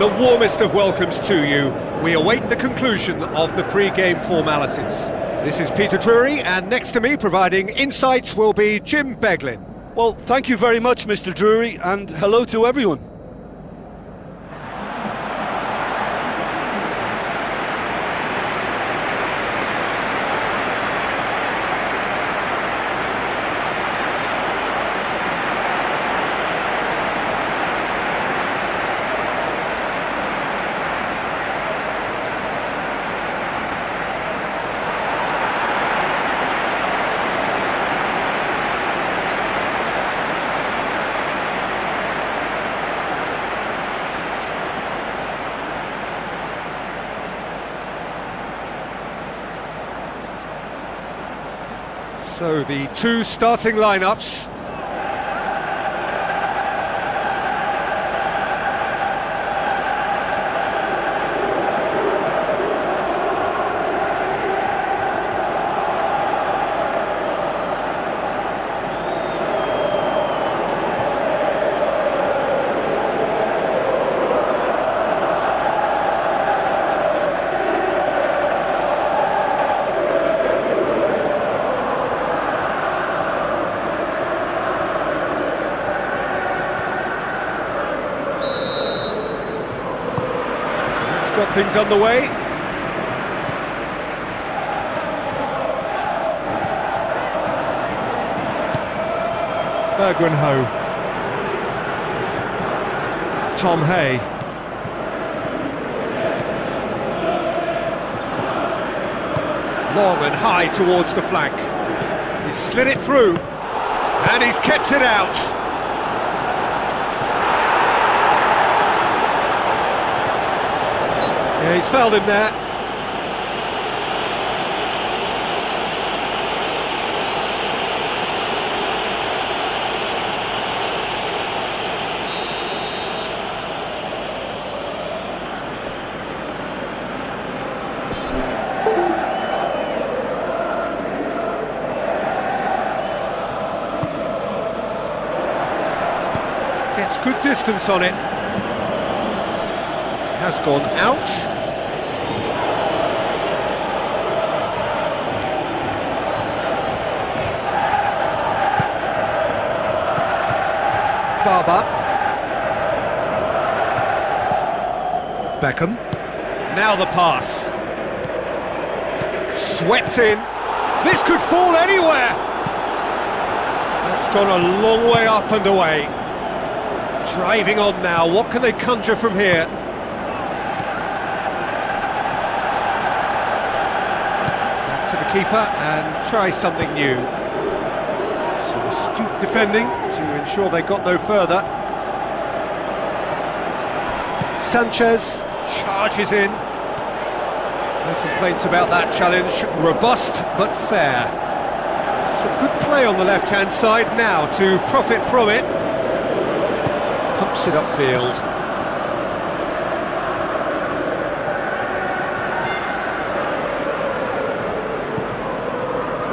The warmest of welcomes to you. We await the conclusion of the pre-game formalities. This is Peter Drury, and next to me providing insights will be Jim Beglin. Well, thank you very much, Mr. Drury, and hello to everyone. So the two starting lineups. Got things underway. Bergwenho. Tom Hay. Long and high towards the flank. He's slid it through, and he's kept it out. Yeah, he's fouled him there. Gets good distance on it. Has gone out. Barber. Beckham. Now the pass. Swept in. This could fall anywhere. That's gone a long way up and away. Driving on now. What can they conjure from here? Back to the keeper and try something new. Some astute defending to ensure they got no further. Sanchez charges in. No complaints about that challenge. Robust but fair. Some good play on the left-hand side now to profit from it. Pumps it upfield.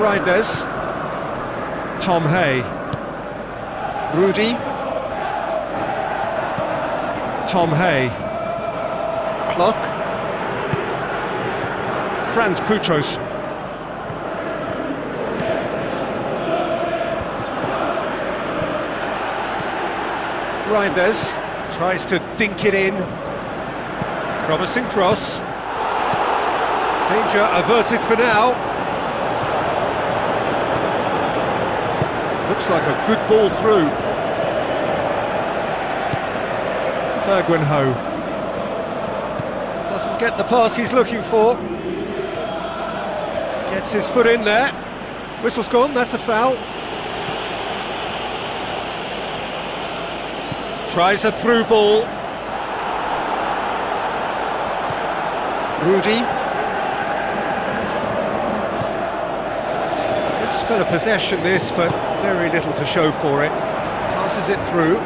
Reinders. Tom Hay. Rudy. Tom Hay. Klock. Franz Putros. Reinders tries to dink it in. Promising cross. Danger averted for now. Looks like a good ball through. Bergwenho doesn't get the pass he's looking for. Gets his foot in there. Whistle's gone, that's a foul. Tries a through ball. Rudy. Good spell of possession this, but very little to show for it. Passes it through.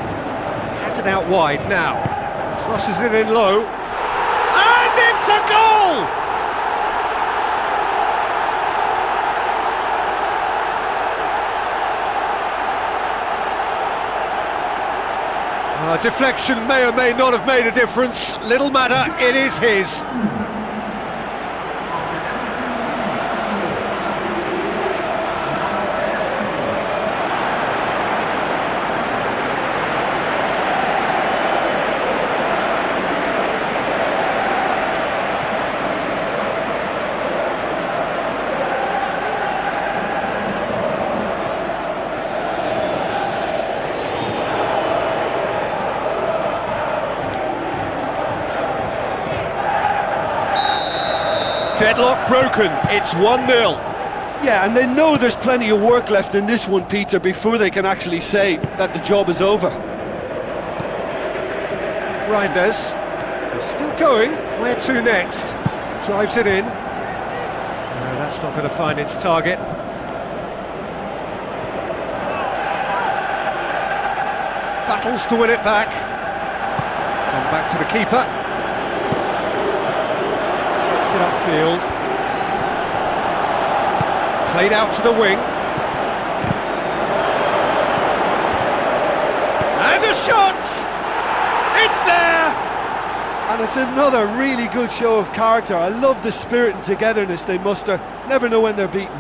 Has it out wide now. Crosses it in low. And it's a goal! A deflection may or may not have made a difference. Little matter, it is his. Deadlock broken, it's 1-0. Yeah, and they know there's plenty of work left in this one, Peter, before they can actually say that the job is over. Reinders is still going. Where to next? Drives it in. No, that's not going to find its target. Battles to win it back. Come back to the keeper. Gets it upfield. Played out to the wing. And a shot! It's there! And it's another really good show of character. I love the spirit and togetherness they muster. Never know when they're beaten.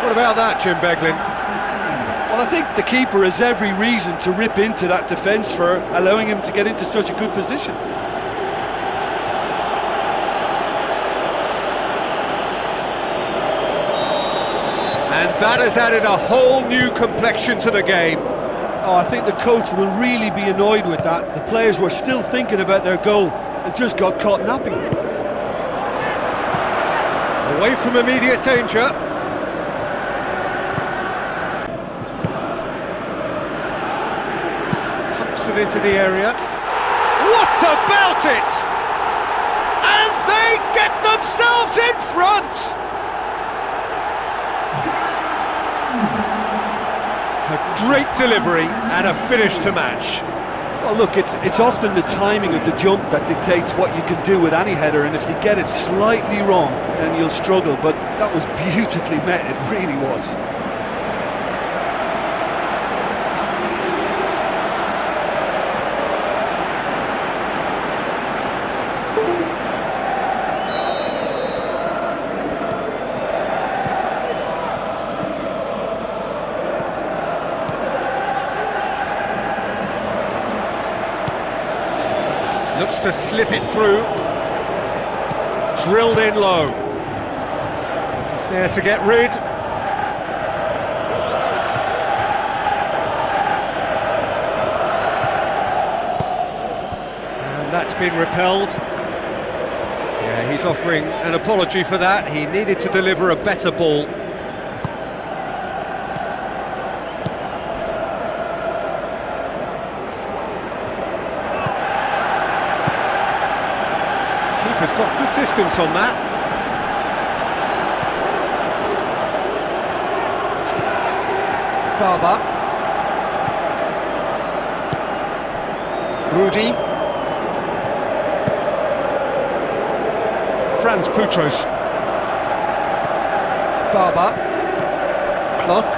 What about that, Jim Beglin? Well, I think the keeper has every reason to rip into that defence for allowing him to get into such a good position. And that has added a whole new complexion to the game. Oh, I think the coach will really be annoyed with that. The players were still thinking about their goal and just got caught napping. Away from immediate danger. Pumps it into the area. What about it? And they get themselves in front! A great delivery and a finish to match. Well, look, it's often the timing of the jump that dictates what you can do with any header, and if you get it slightly wrong, then you'll struggle. But that was beautifully met, it really was. Looks to slip it through. Drilled in low. He's there to get rid. And that's been repelled. Yeah, he's offering an apology for that. He needed to deliver a better ball. Keeper's got good distance on that. Barber. Rudy. Franz Putros. Barber. Clock.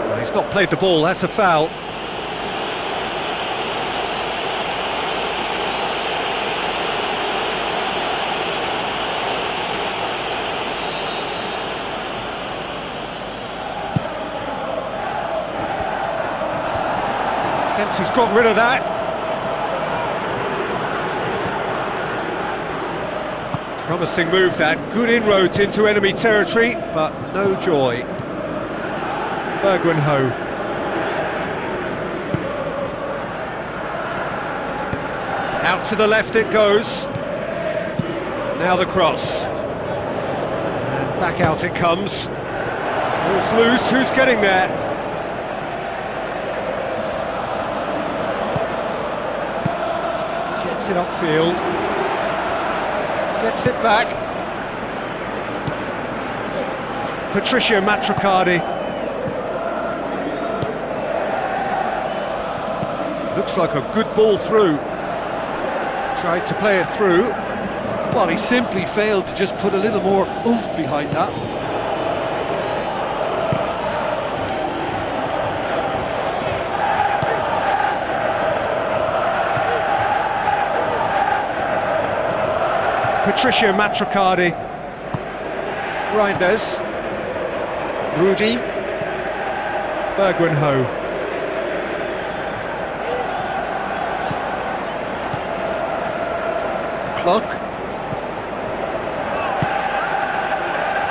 Well, he's not played the ball, that's a foul. Fence has got rid of that. Promising move that, good inroads into enemy territory, but no joy. Bergwijn. Out to the left it goes. Now the cross. And back out it comes. Ball's loose, who's getting there? Gets it upfield. Gets it back. Patricio Matricardi. Looks like a good ball through. Tried to play it through. Well, he simply failed to just put a little more oomph behind that. Patricia Matricardi. Reinders. Rudy. Bergwijn-Ho. Clock.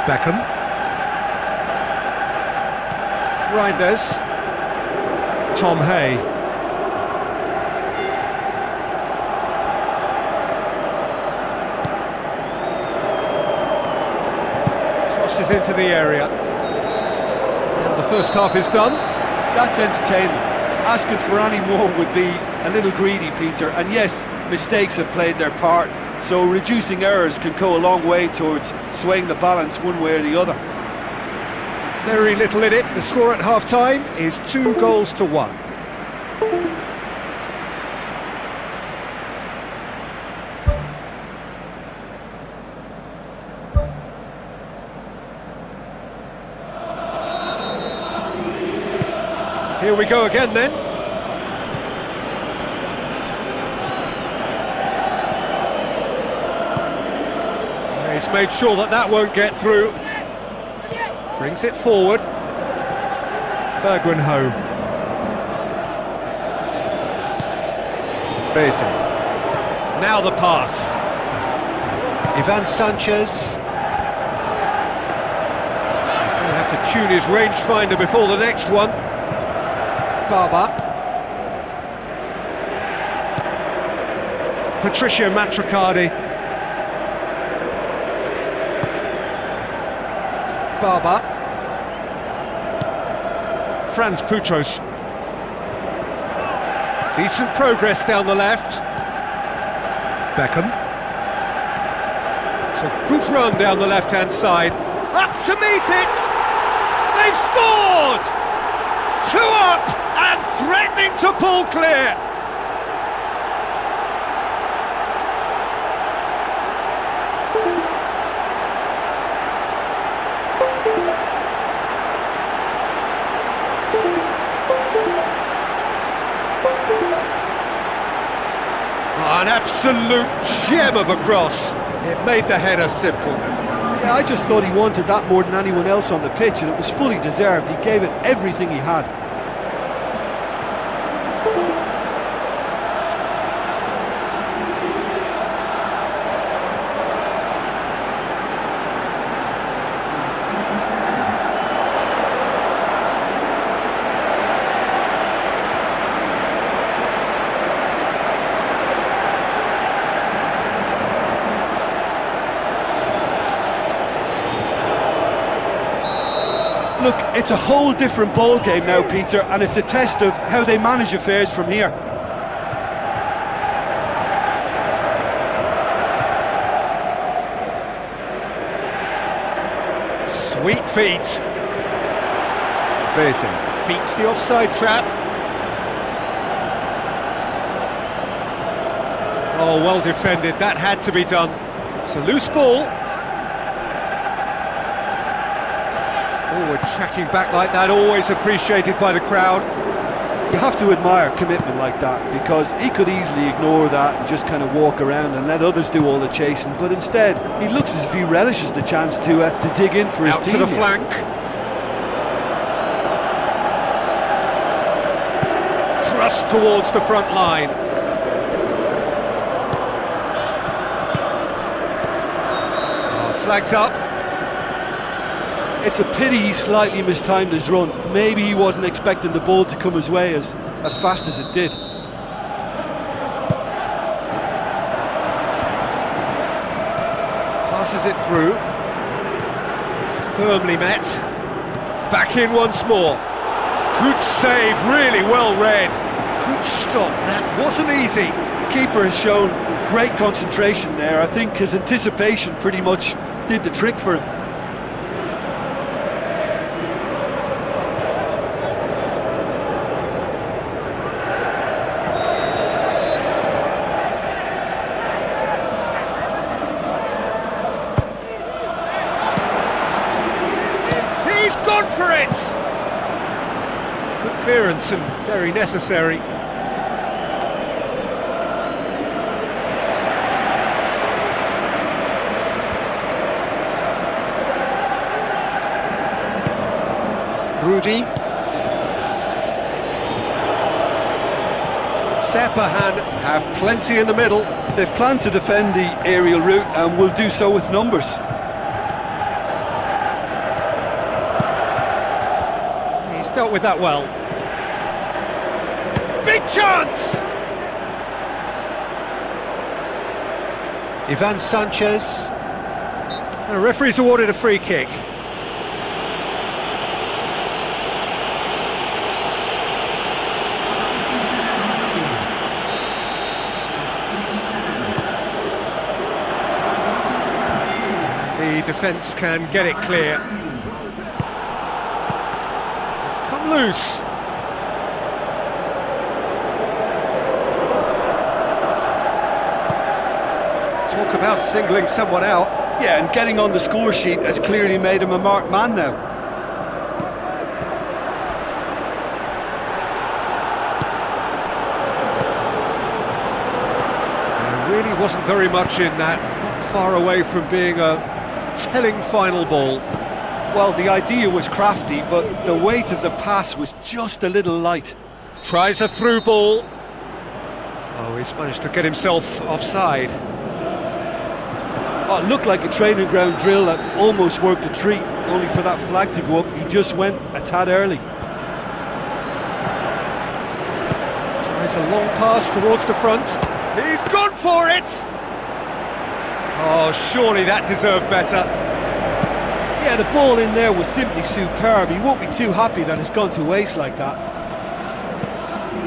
Beckham. Reinders. Tom Hay. Crosses into the area. And the first half is done. That's entertainment. Asking for any more would be a little greedy, Peter. And yes, mistakes have played their part, so reducing errors can go a long way towards swaying the balance one way or the other. Very little in it. The score at half-time is 2-1. Here we go again then. He's made sure that that won't get through. Brings it forward. Bergwijn-Ho. Busy. Now the pass. Ivan Sanchez. He's going to have to tune his rangefinder before the next one. Barber. Patricia Matricardi. Barber. Franz Putros. Decent progress down the left. Beckham. It's a good run down the left-hand side. Up to meet it! They've scored! 2 up and threatening to pull clear. An absolute gem of a cross. It made the header simple. Yeah, I just thought he wanted that more than anyone else on the pitch, and it was fully deserved. He gave it everything he had. Look, it's a whole different ball game now, Peter, and it's a test of how they manage affairs from here. Sweet feet. Busy. Beats the offside trap. Oh, well defended. That had to be done. It's a loose ball. Forward tracking back like that, always appreciated by the crowd. You have to admire commitment like that, because he could easily ignore that and just kind of walk around and let others do all the chasing, but instead he looks as if he relishes the chance to dig in for his team. Out to the flank. Thrust towards the front line. Oh, flags up. It's a pity he slightly mistimed his run. Maybe he wasn't expecting the ball to come his way as fast as it did. Passes it through. Firmly met. Back in once more. Good save, really well read. Good stop, that wasn't easy. The keeper has shown great concentration there. I think his anticipation pretty much did the trick for him. Gone for it! Good clearance and very necessary. Rudy. Sepahan have plenty in the middle. They've planned to defend the aerial route and will do so with numbers. He's dealt with that well. Big chance! Ivan Sanchez. The referee's awarded a free kick. The defence can get it clear. It's come loose. Talk about singling someone out. Yeah, and getting on the score sheet has clearly made him a marked man now. There really wasn't very much in that, not far away from being a telling final ball. Well, the idea was crafty, but the weight of the pass was just a little light. Tries a through ball. Oh, he's managed to get himself offside. Oh, it looked like a training ground drill that almost worked a treat, only for that flag to go up. He just went a tad early. Tries a long pass towards the front. He's gone for it! Oh, surely that deserved better. Yeah, the ball in there was simply superb. He won't be too happy that it's gone to waste like that.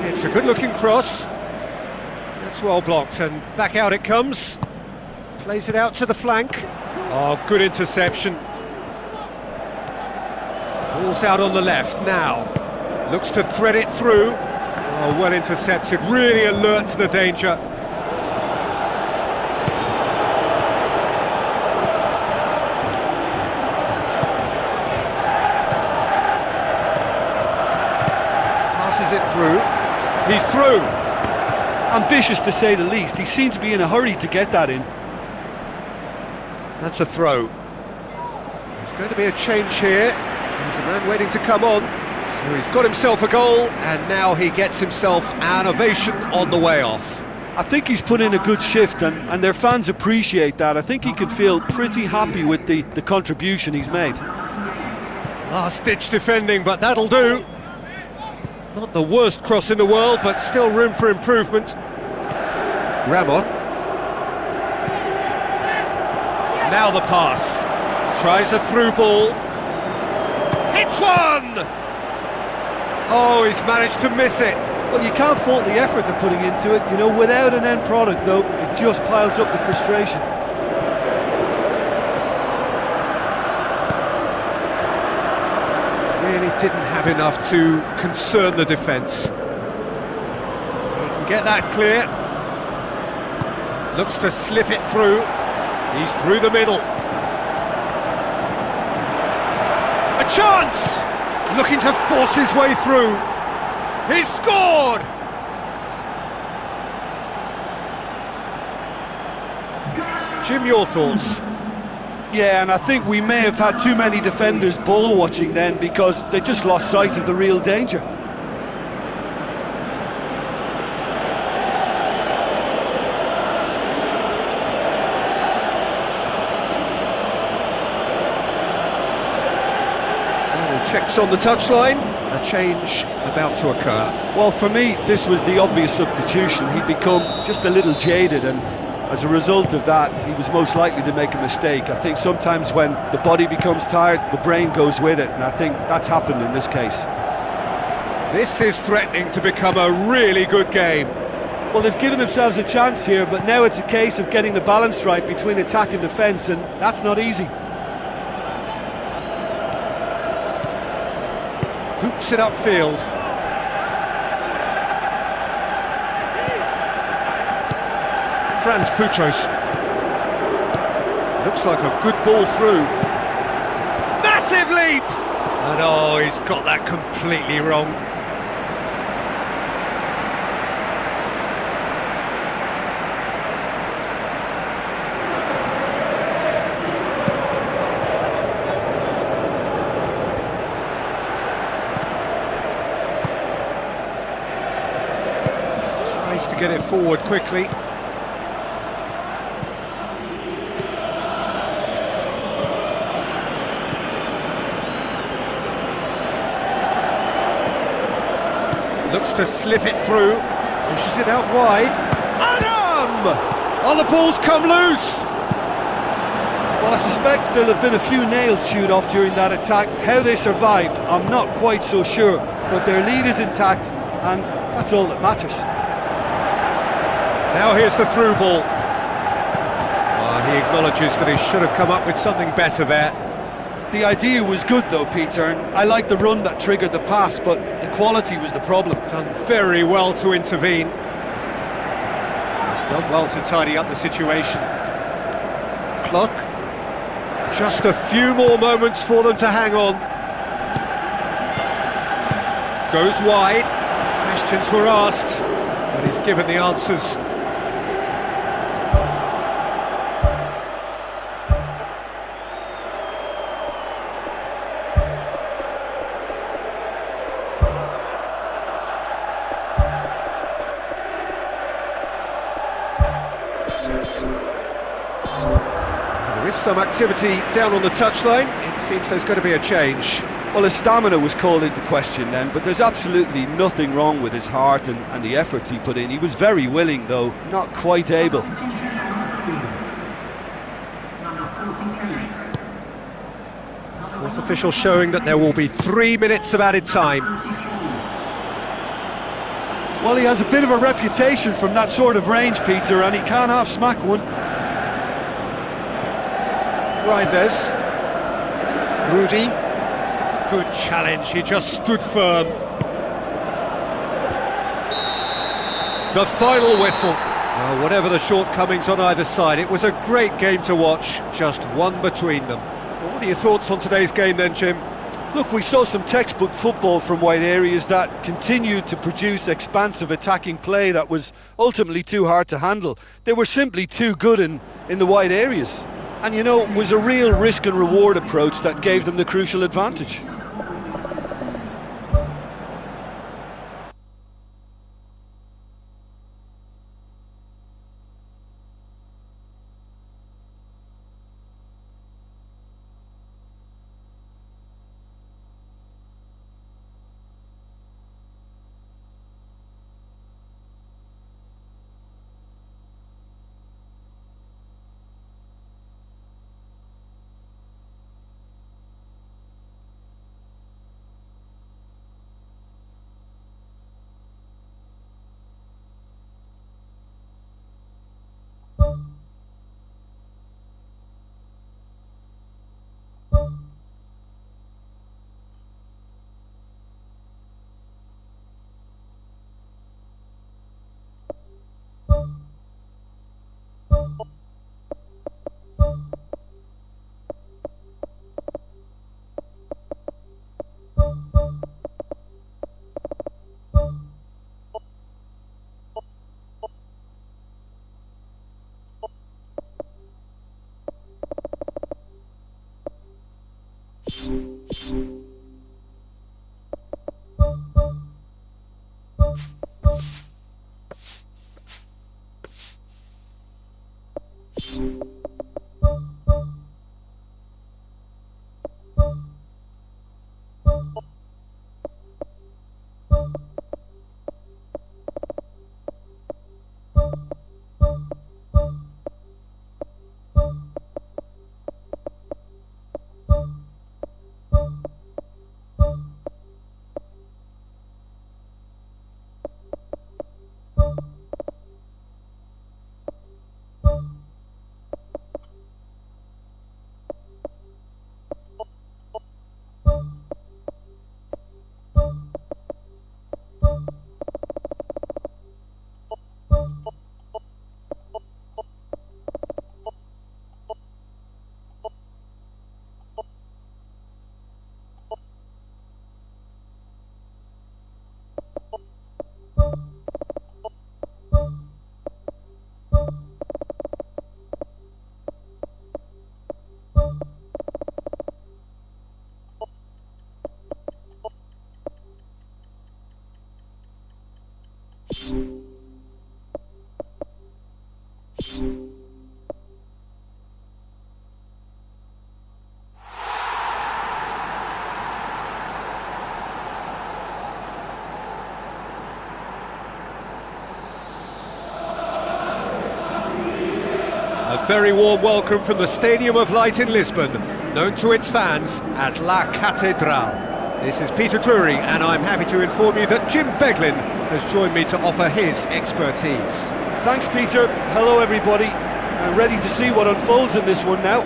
It's a good-looking cross. That's well blocked, and back out it comes. Plays it out to the flank. Oh, good interception. Ball's out on the left now. Looks to thread it through. Oh, well intercepted, really alert to the danger. Passes it through. He's through. Ambitious to say the least. He seemed to be in a hurry to get that in. That's a throw. There's going to be a change here. There's a man waiting to come on. So he's got himself a goal, and now he gets himself an ovation on the way off. I think he's put in a good shift, and their fans appreciate that. I think he can feel pretty happy with the contribution he's made. Last-ditch defending, but that'll do. Not the worst cross in the world, but still room for improvement. Ramon. Now the pass. Tries a through ball. Hits one! Oh, he's managed to miss it. Well, you can't fault the effort they're putting into it. You know, without an end product, though, it just piles up the frustration. Really didn't have enough to concern the defence. He can get that clear. Looks to slip it through. He's through the middle. A chance! Looking to force his way through. He's scored! Jim, your thoughts? Yeah, and I think we may have had too many defenders ball watching then, because they just lost sight of the real danger. Checks on the touchline, a change about to occur. Well, for me, this was the obvious substitution. He'd become just a little jaded, and as a result of that, he was most likely to make a mistake. I think sometimes when the body becomes tired, the brain goes with it, and I think that's happened in this case. This is threatening to become a really good game. Well, they've given themselves a chance here, but now it's a case of getting the balance right between attack and defence, and that's not easy. Boots it upfield. Franz Putros. Looks like a good ball through. Massive leap! And oh, he's got that completely wrong. get it forward quickly. Looks to slip it through. Pushes it out wide. Adam! Oh, the ball's come loose! Well, I suspect there'll have been a few nails chewed off during that attack. How they survived, I'm not quite so sure. But their lead is intact, and that's all that matters. Now here's the through ball. He acknowledges that he should have come up with something better there. The idea was good though, Peter, and I like the run that triggered the pass, but the quality was the problem. Done very well to intervene. He's done well to tidy up the situation. Clock. Just a few more moments for them to hang on. Goes wide. Questions were asked, but he's given the answers. There is some activity down on the touchline. It seems there's going to be a change. Well, his stamina was called into question then, but there's absolutely nothing wrong with his heart and the efforts he put in. He was very willing, though, not quite able. Fourth official showing that there will be 3 minutes of added time. Well, he has a bit of a reputation from that sort of range, Peter, and he can half-smack one. Reinders. Rudy. Good challenge, he just stood firm. The final whistle. Well, whatever the shortcomings on either side, it was a great game to watch, just one between them. Well, what are your thoughts on today's game then, Jim? Look, we saw some textbook football from wide areas that continued to produce expansive attacking play that was ultimately too hard to handle. They were simply too good in the wide areas. And, you know, it was a real risk and reward approach that gave them the crucial advantage. A very warm welcome from the Stadium of Light in Lisbon, known to its fans as La Catedral. This is Peter Drury, and I'm happy to inform you that Jim Beglin has joined me to offer his expertise. Thanks, Peter. Hello, everybody. I'm ready to see what unfolds in this one now.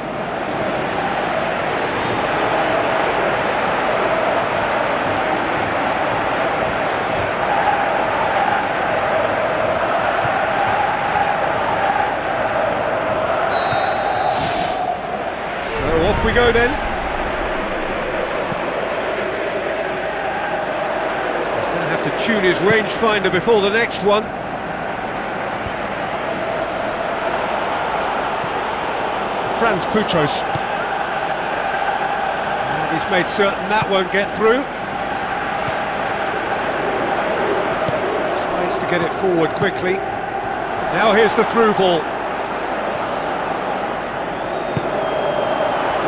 So off we go then. He's going to have to tune his rangefinder before the next one. Franz Putros. And he's made certain that won't get through. Tries to get it forward quickly. Now here's the through ball.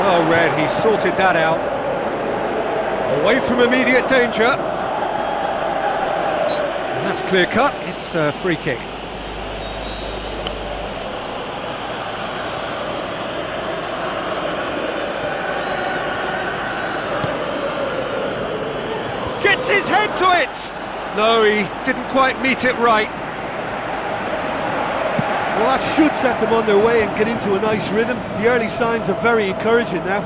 Well read, he sorted that out. Away from immediate danger. And that's clear cut, it's a free kick. Gets his head to it! No, he didn't quite meet it right. Well, that should set them on their way and get into a nice rhythm. The early signs are very encouraging now.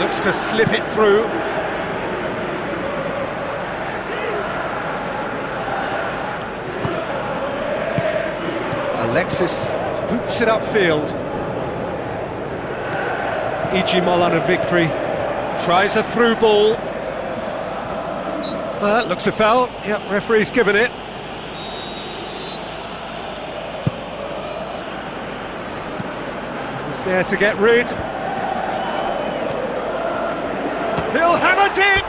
Looks to slip it through. Alexis boots it upfield. E.G. Molan a victory. Tries a through ball. That looks a foul. Yep, referee's given it. He's there to get rid. He'll have a dip!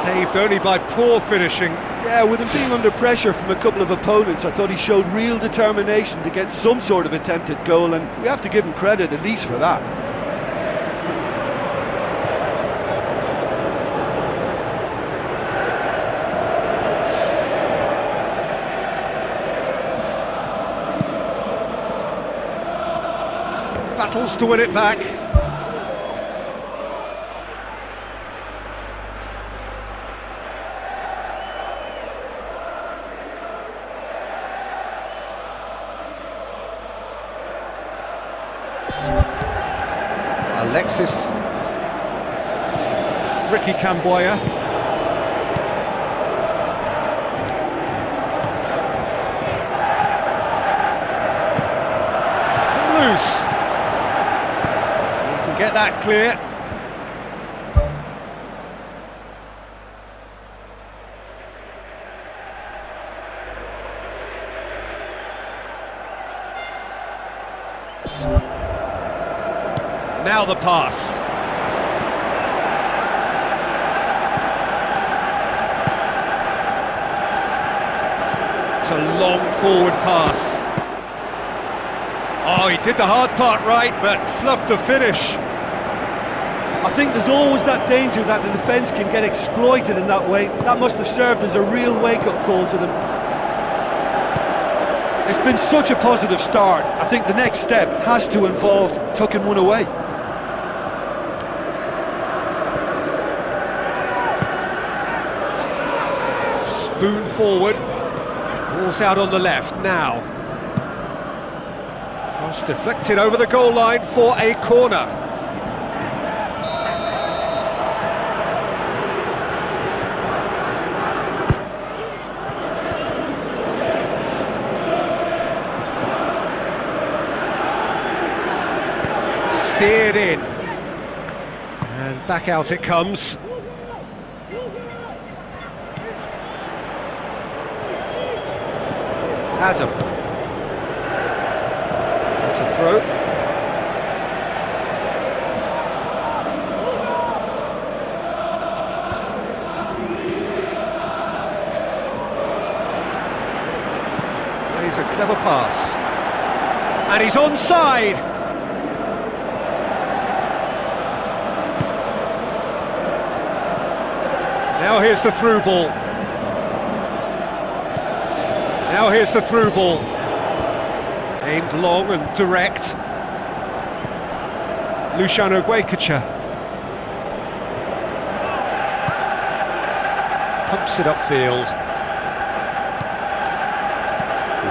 Saved only by poor finishing. Yeah, with him being under pressure from a couple of opponents, I thought he showed real determination to get some sort of attempt at goal, and we have to give him credit at least for that. Battles to win it back. Alexis. Ricky Camboya. It's come loose. Get that clear. Now the pass. It's a long forward pass. Oh, he did the hard part right, but fluffed the finish. I think there's always that danger that the defence can get exploited in that way. That must have served as a real wake-up call to them. It's been such a positive start. I think the next step has to involve tucking one away. Spoon forward. Ball's out on the left now. Cross deflected over the goal line for a corner. Steered in, and back out it comes. Adam. That's a throw. Clever pass. And he's onside. Now here's the through ball. Now here's the through ball. Aimed long and direct. Luciano Guaycacha. Pumps it upfield.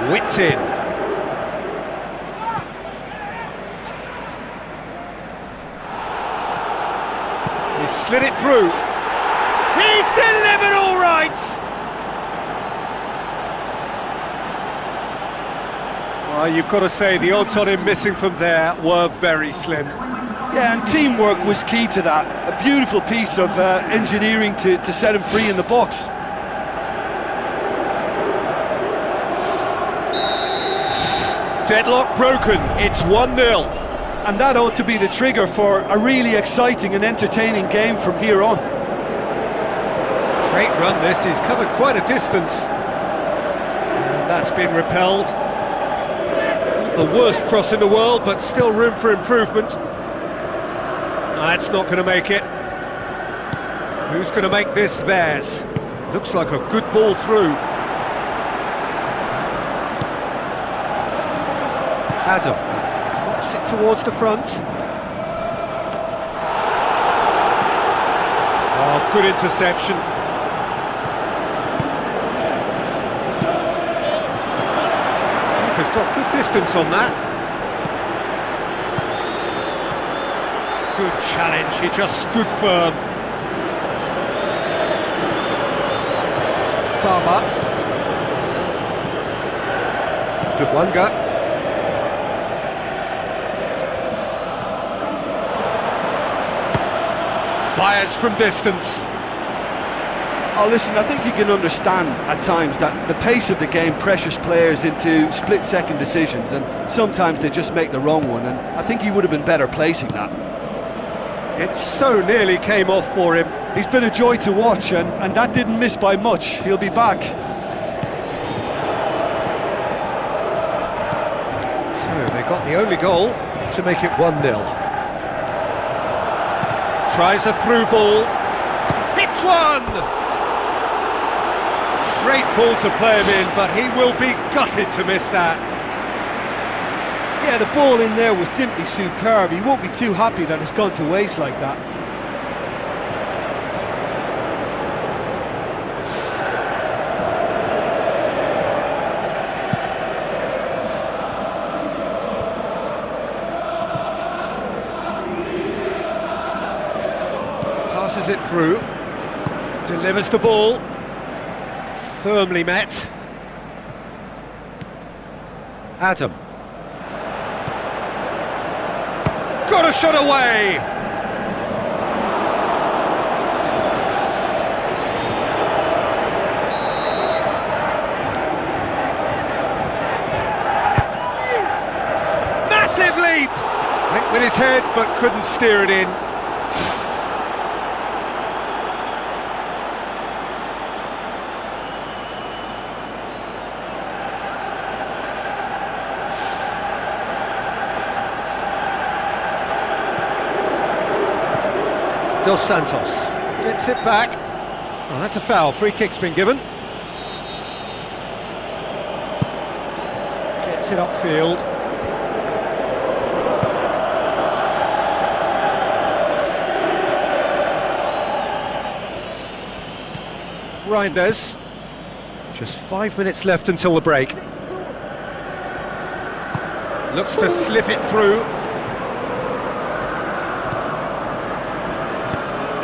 Whipped in. He slid it through. He's delivered all right! Well, you've got to say the odds on him missing from there were very slim. Yeah, and teamwork was key to that. A beautiful piece of engineering to set him free in the box. Deadlock broken, it's 1-0. And that ought to be the trigger for a really exciting and entertaining game from here on. Great run this, he's covered quite a distance. And that's been repelled. Not the worst cross in the world, but still room for improvement. That's not going to make it. Who's going to make this theirs? Looks like a good ball through. Adam knocks it towards the front. Oh, good interception. Keeper's got good distance on that. Good challenge, he just stood firm. Baba. Dubwanga. Fires from distance. Oh, listen, I think you can understand at times that the pace of the game pressures players into split-second decisions, and sometimes they just make the wrong one, and I think he would have been better placing that. It so nearly came off for him. He's been a joy to watch, and that didn't miss by much. He'll be back. So they got the only goal to make it 1-0. Tries a through ball. Hits one! Great ball to play him in, but he will be gutted to miss that. Yeah, the ball in there was simply superb. He won't be too happy that it's gone to waste like that. Passes it through, delivers the ball, firmly met. Adam. Got a shot away! Massive leap! Went with his head but couldn't steer it in. Dos Santos gets it back. Oh, that's a foul. Free kick's been given. Gets it upfield. Reinders. Just 5 minutes left until the break. Looks to slip it through.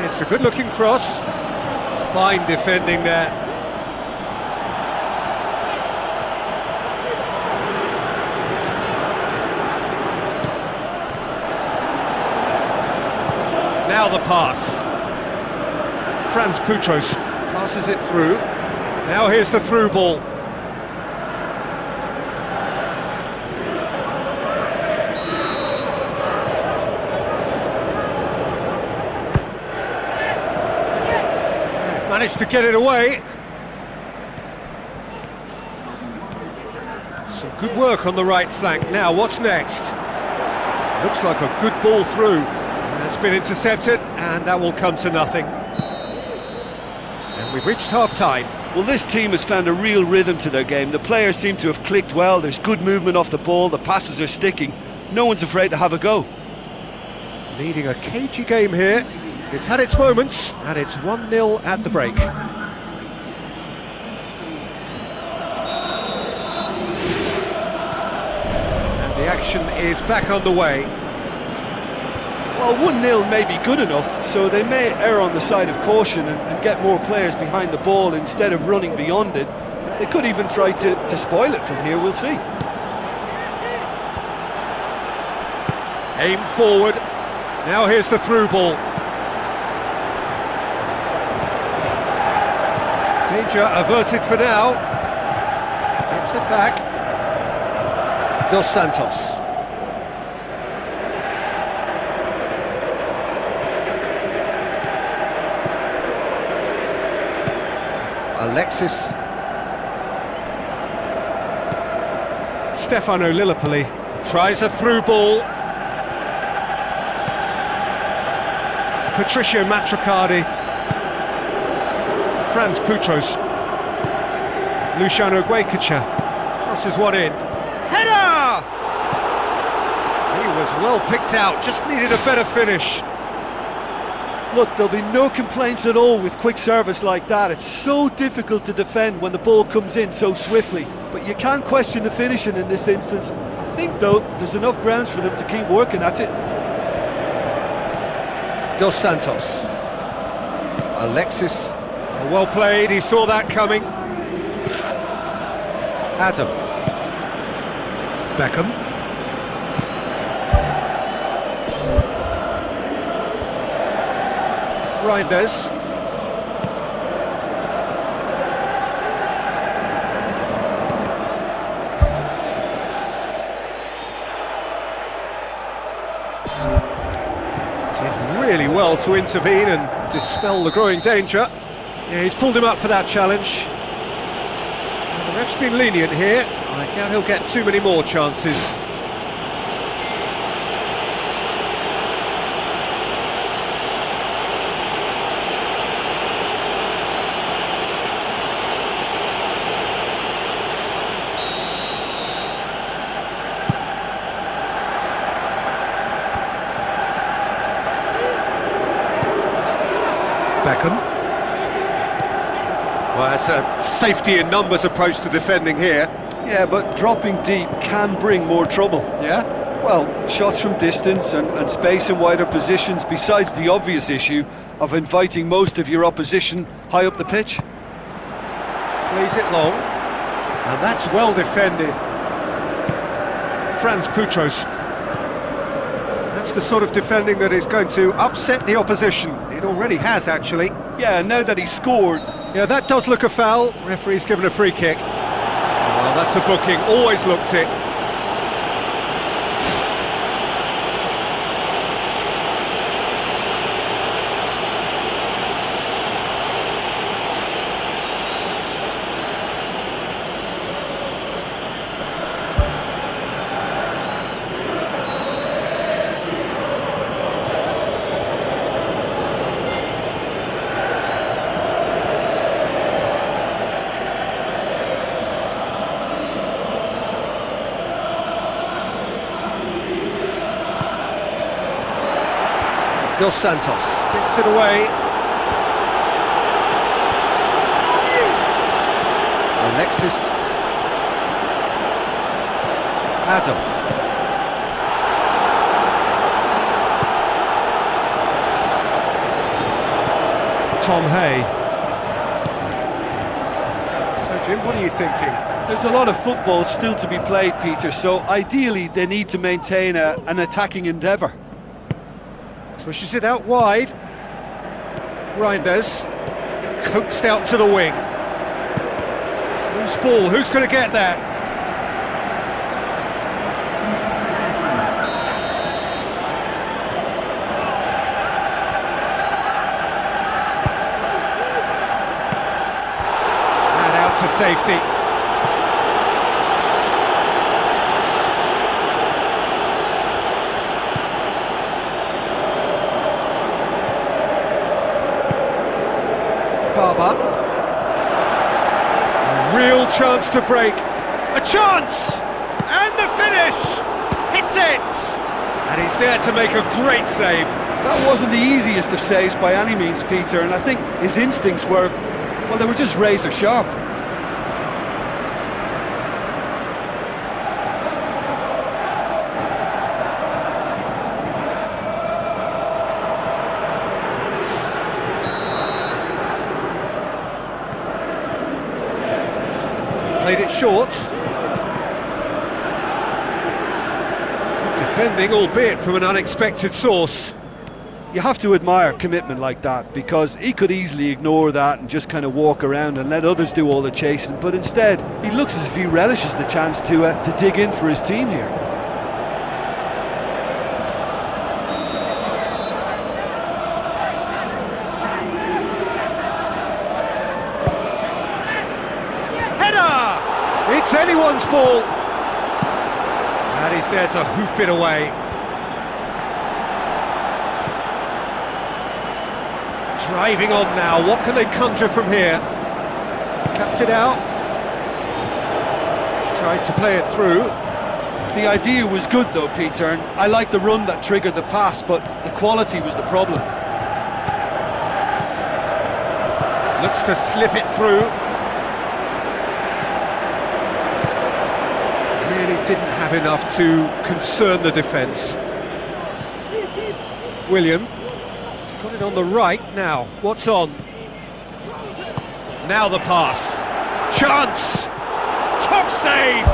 It's a good-looking cross. Fine defending there. Now the pass. Franz Putros passes it through. Now here's the through ball. Managed to get it away. Some good work on the right flank. Now, what's next? Looks like a good ball through. It's been intercepted, and that will come to nothing. And we've reached half-time. Well, this team has found a real rhythm to their game. The players seem to have clicked well. There's good movement off the ball. The passes are sticking. No one's afraid to have a go. Leading a cagey game here. It's had its moments, and it's 1-0 at the break. And the action is back on the way. Well, 1-0 may be good enough, so they may err on the side of caution and get more players behind the ball instead of running beyond it. They could even try to spoil it from here, we'll see. Aim forward. Now here's the through ball. Danger averted for now. Gets it back. Dos Santos. Alexis. Stefano Lillipoli tries a through ball. Patricio Matrocardi. Franz Putros. Luciano Guaycacha crosses one in. Header! He was well picked out, just needed a better finish. Look, there'll be no complaints at all with quick service like that. It's so difficult to defend when the ball comes in so swiftly. But you can't question the finishing in this instance. I think, though, there's enough grounds for them to keep working at it. Dos Santos. Alexis. Well played, he saw that coming. Adam. Beckham. Reinders. Did really well to intervene and dispel the growing danger. Yeah, he's pulled him up for that challenge. Well, the ref's been lenient here. I doubt he'll get too many more chances. Beckham. Well, that's a safety in numbers approach to defending here. Yeah, but dropping deep can bring more trouble. Yeah? Well, shots from distance and space in wider positions, besides the obvious issue of inviting most of your opposition high up the pitch. Plays it long. And that's well defended. Franz Putros. That's the sort of defending that is going to upset the opposition. It already has, actually. Yeah, now that he's scored. Yeah, that does look a foul. Referee's given a free kick. Well, that's a booking. Always looked it. Dos Santos gets it away. Alexis. Adam. Tom Hay. So, Jim, what are you thinking? There's a lot of football still to be played, Peter, so ideally they need to maintain an attacking endeavour. Pushes it out wide. Reinders. Coaxed out to the wing. Loose ball, who's going to get that? And out to safety. Barber. A real chance to break. A chance! And the finish! Hits it! And he's there to make a great save. That wasn't the easiest of saves by any means, Peter, and I think his instincts were, well, they were just razor sharp. Played it short. Good defending, albeit from an unexpected source. You have to admire commitment like that, because he could easily ignore that and just kind of walk around and let others do all the chasing, but instead he looks as if he relishes the chance to dig in for his team here. It's anyone's ball. And he's there to hoof it away. Driving on now, what can they conjure from here? Cuts it out. Tried to play it through. The idea was good though, Peter, and I like the run that triggered the pass, but the quality was the problem. Looks to slip it through. Really didn't have enough to concern the defence. William. Got it on the right now. What's on? Now the pass. Chance! Top save!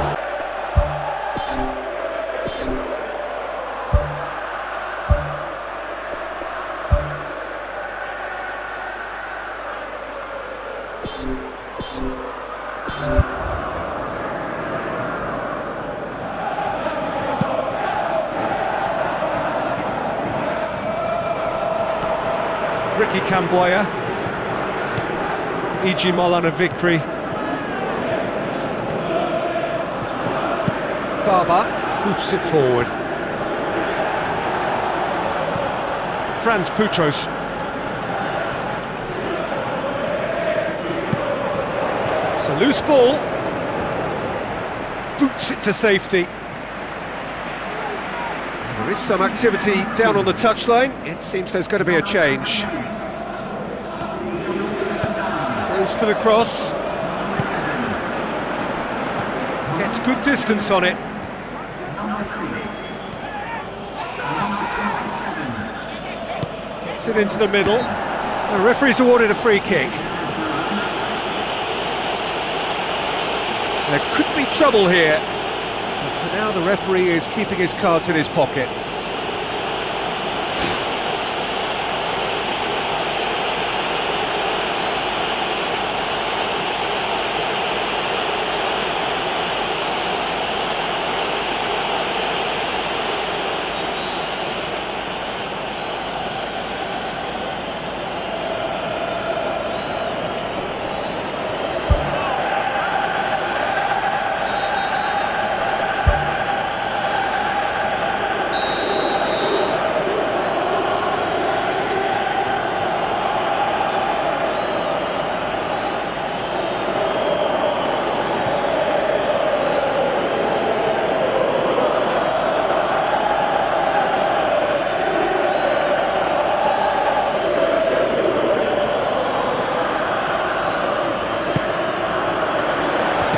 Ricky Camboya, E.G. Molan a victory. Barber hoofs it forward. Franz Putros. It's a loose ball. Boots it to safety. There is some activity down on the touchline. It seems there's going to be a change. Goes for the cross. Gets good distance on it. Gets it into the middle. The referee's awarded a free kick. There could be trouble here. But for now, the referee is keeping his cards in his pocket.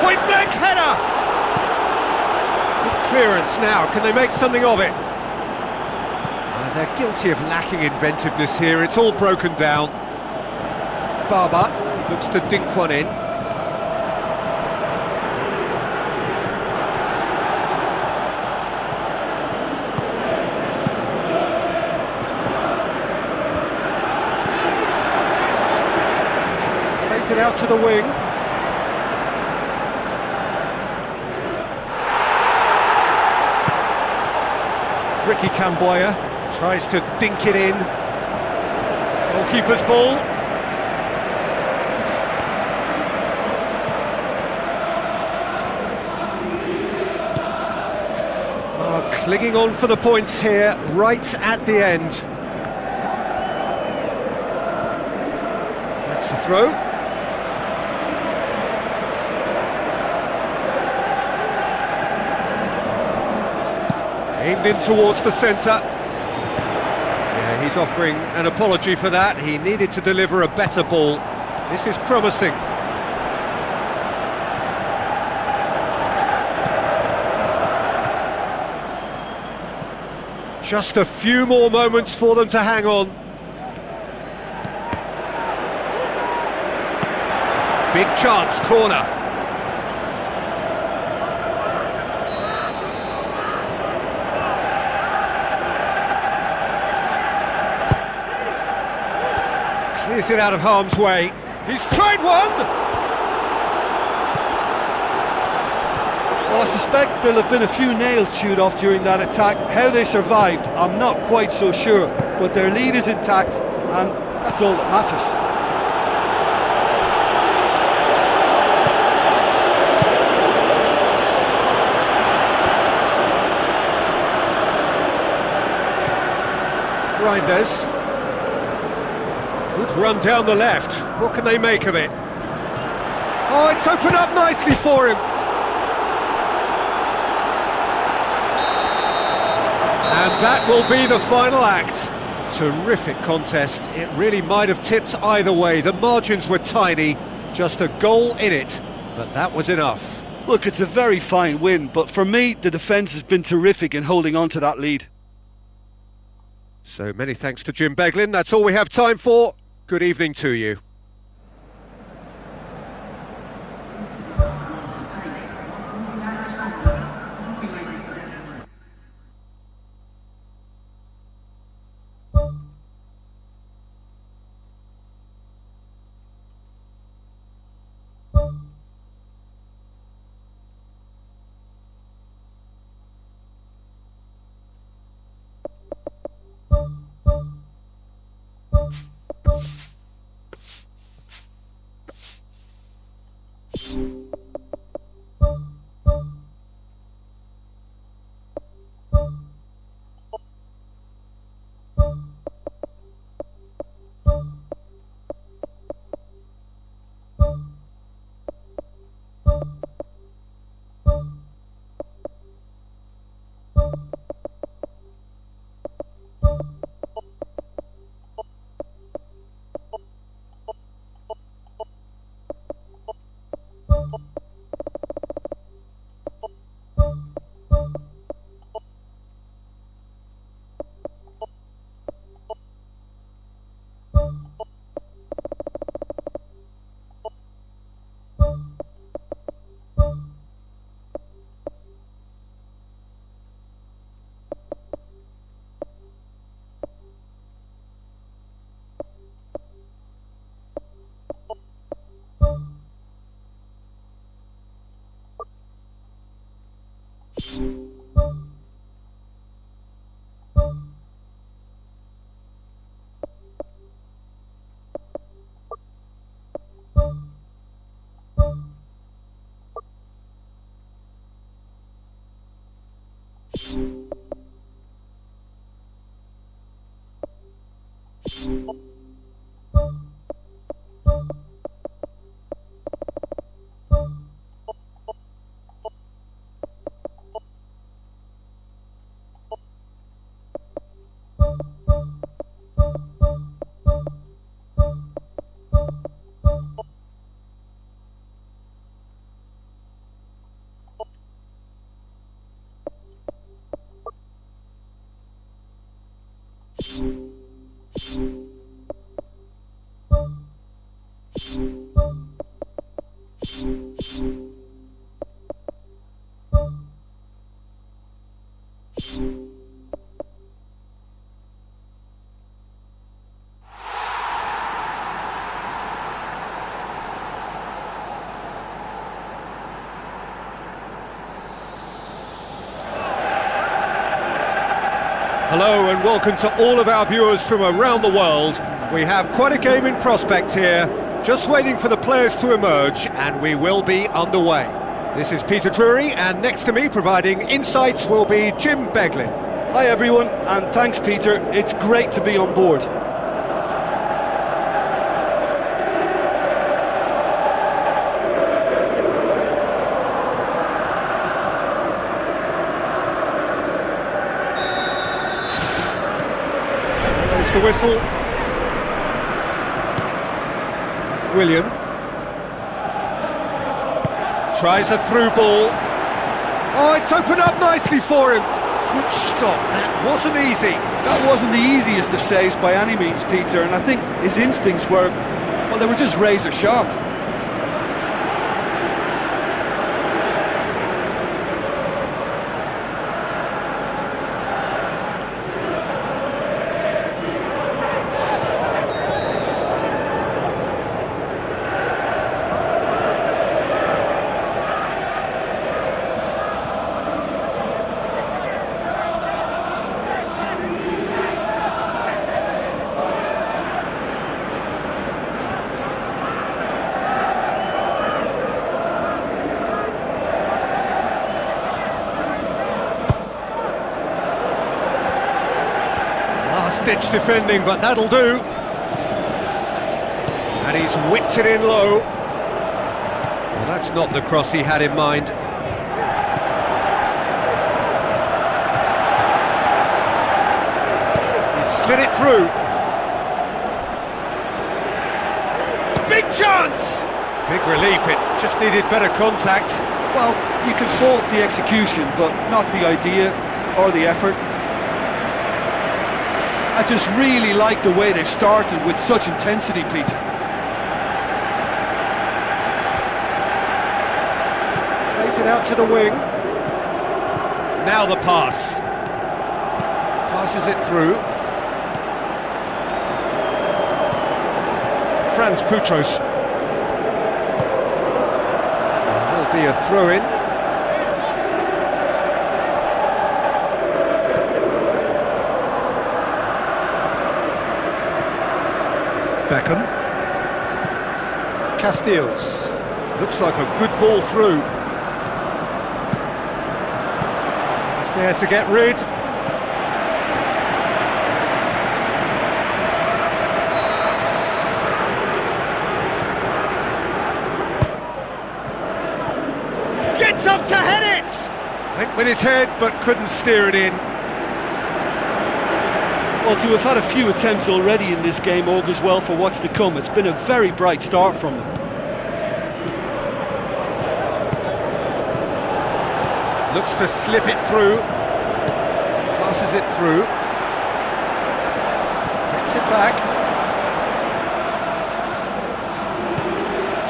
Point-blank header! Good clearance now, can they make something of it? They're guilty of lacking inventiveness here, it's all broken down. Barber looks to dink one in. Plays it out to the wing. Ricky Camboya tries to dink it in. Goalkeeper's ball. Oh, clinging on for the points here, right at the end. It's a throw. Aimed in towards the centre. Yeah, he's offering an apology for that. He needed to deliver a better ball. This is promising. Just a few more moments for them to hang on. Big chance, corner. Clears it out of harm's way. He's tried one! Well, I suspect there'll have been a few nails chewed off during that attack. How they survived, I'm not quite so sure. But their lead is intact, and that's all that matters. Reinders. Good run down the left. What can they make of it? Oh, it's opened up nicely for him. And that will be the final act. Terrific contest. It really might have tipped either way. The margins were tiny, just a goal in it, but that was enough. Look, it's a very fine win, but for me, the defence has been terrific in holding on to that lead. So many thanks to Jim Beglin. That's all we have time for. Good evening to you. Hello and welcome to all of our viewers from around the world. We have quite a game in prospect here, just waiting for the players to emerge, and we will be underway. This is Peter Drury, and next to me providing insights will be Jim Beglin. Hi everyone, and thanks Peter, it's great to be on board. the whistle. William. Tries a through ball. Oh, it's opened up nicely for him. Good stop, that wasn't easy. That wasn't the easiest of saves by any means, Peter, and I think his instincts were, well, they were just razor sharp. Last-ditch defending, but that'll do. And he's whipped it in low. Well, that's not the cross he had in mind. He slid it through. Big chance! Big relief, it just needed better contact. Well, you can fault the execution, but not the idea or the effort. I just really like the way they've started with such intensity, Peter. Plays it out to the wing. Now the pass. Passes it through. Franz Putros. Will be a throw-in. Beckham. Casteels. Looks like a good ball through. He's there to get rid. Gets up to head it! Went with his head but couldn't steer it in. Well, to have had a few attempts already in this game augurs well for what's to come. It's been a very bright start from them. Looks to slip it through. Passes it through. Gets it back.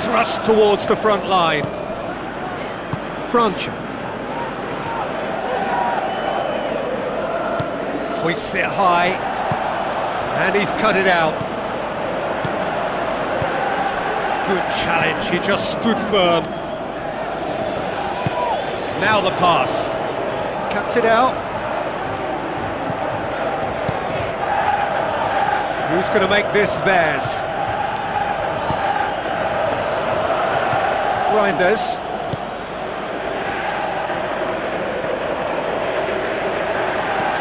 Thrust towards the front line. Francha. Hoists it high, and he's cut it out. Good challenge, he just stood firm. Now the pass. Cuts it out. Who's going to make this theirs? Reinders.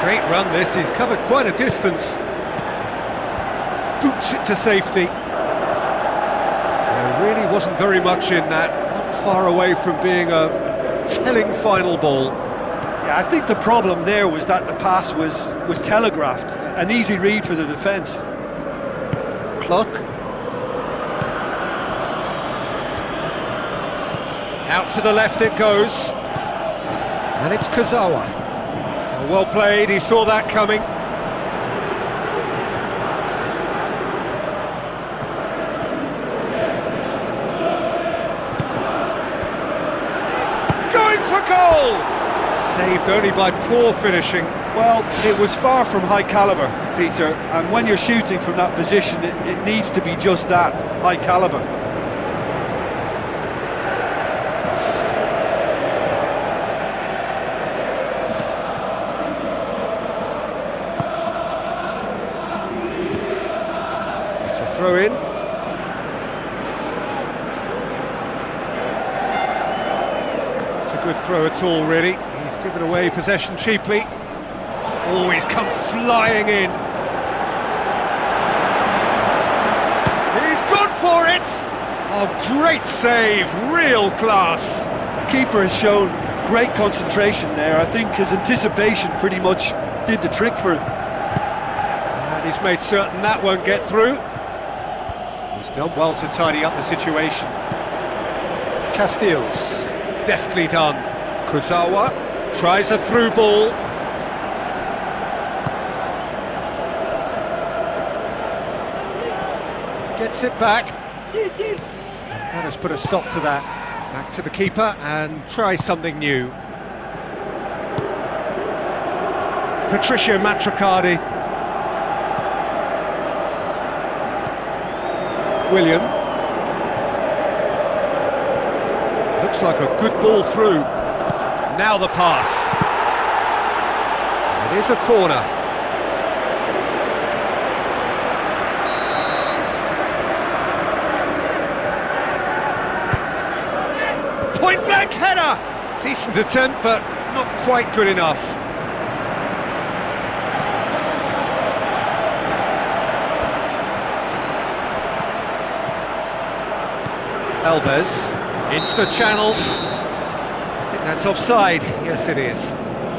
Great run this, he's covered quite a distance. Boots it to safety. There really wasn't very much in that, not far away from being a telling final ball. Yeah, I think the problem there was that the pass was telegraphed. An easy read for the defence. Clock. Out to the left it goes. And it's Kazawa. Well played, he saw that coming. Going for goal! Saved only by poor finishing. Well, it was far from high calibre, Peter, and when you're shooting from that position, it needs to be just that, high calibre. Throw in. It's a good throw at all, really. He's given away possession cheaply. Oh, he's come flying in. He's gone for it! Oh, great save, real class. The keeper has shown great concentration there. I think his anticipation pretty much did the trick for him. And He's made certain that won't get through. He's done well to tidy up the situation. Castiles, deftly done. Kurzawa tries a through ball. Gets it back. That has put a stop to that. Back to the keeper and try something new. Patricio Matricardi. William. Looks like a good ball through. Now the pass. It is a corner. Point-blank header! Decent attempt, but not quite good enough. Alves, into the channel. I think that's offside. Yes, it is.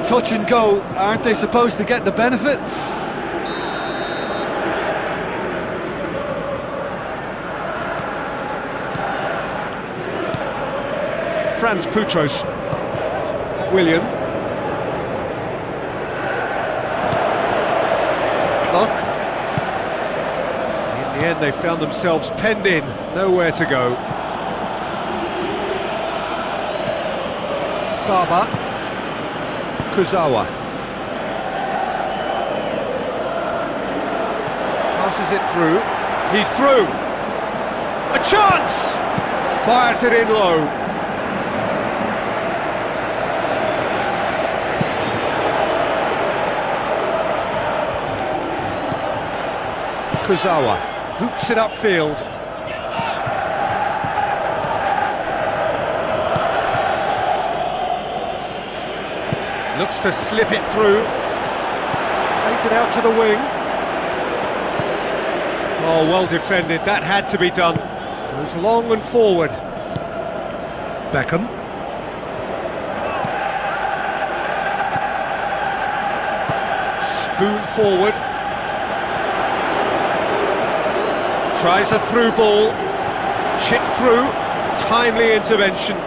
Touch and go, aren't they supposed to get the benefit? Franz Putros. William. Clock. In the end, they found themselves penned in, nowhere to go. Barber. Kurzawa. Passes it through. He's through. A chance! Fires it in low. Kurzawa boots it upfield. Looks to slip it through. Plays it out to the wing. Oh, well defended. That had to be done. Goes long and forward. Beckham. Spoon forward. Tries a through ball. Chip through. Timely intervention.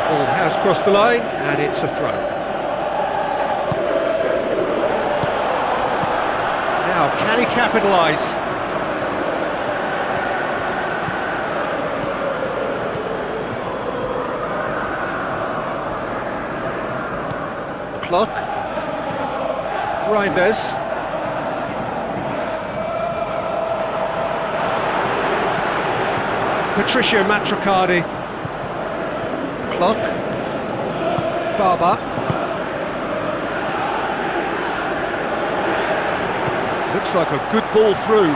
Ball has crossed the line and it's a throw. Now, can he capitalise? Clock. Reinders. Patricio Matricardi. Clock. Barber. Looks like a good ball through.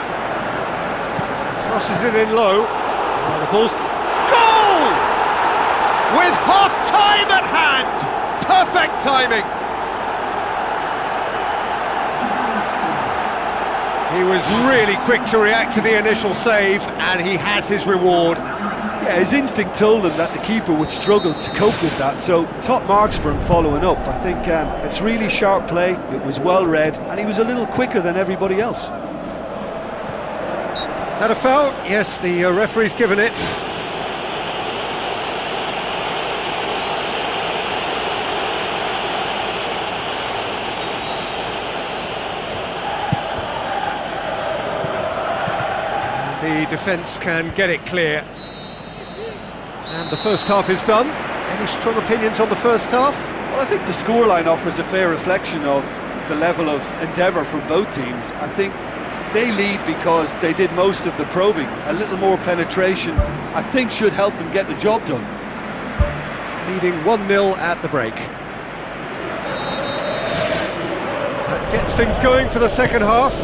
Crosses it in low. Oh, the ball's... Goal! With half-time at hand! Perfect timing! He was really quick to react to the initial save, and he has his reward. Yeah, his instinct told him that the keeper would struggle to cope with that, so top marks for him following up. I think it's really sharp play, it was well read, and he was a little quicker than everybody else. That a foul? Yes, the referee's given it. The defence can get it clear. And the first half is done. Any strong opinions on the first half? Well, I think the scoreline offers a fair reflection of the level of endeavour from both teams. I think they lead because they did most of the probing. A little more penetration, I think, should help them get the job done. Leading 1-0 at the break. That gets things going for the second half.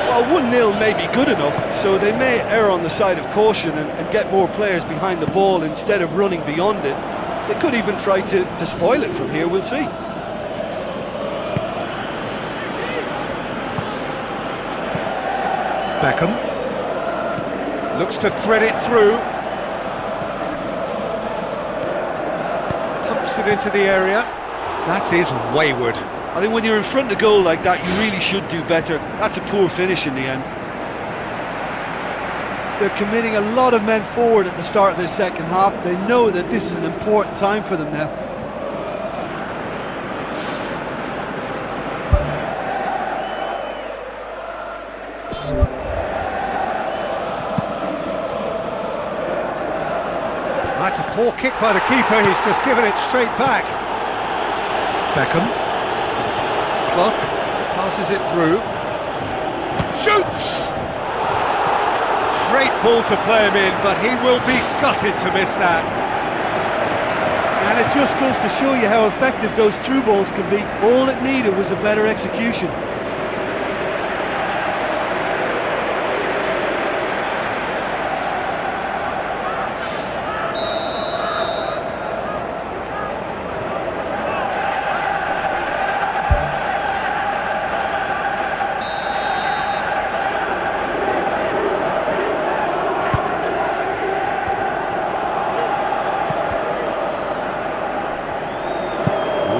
Well, 1-0 may be good enough, so they may err on the side of caution and get more players behind the ball instead of running beyond it. They could even try to spoil it from here, we'll see. Beckham. Looks to thread it through. Puts it into the area. That is wayward. I think when you're in front of goal like that, you really should do better. That's a poor finish in the end. They're committing a lot of men forward at the start of this second half. They know that this is an important time for them now. That's a poor kick by the keeper. He's just given it straight back. Beckham. Clock. Passes it through. Shoots! Great ball to play him in, but he will be gutted to miss that. And it just goes to show you how effective those through balls can be. All it needed was a better execution.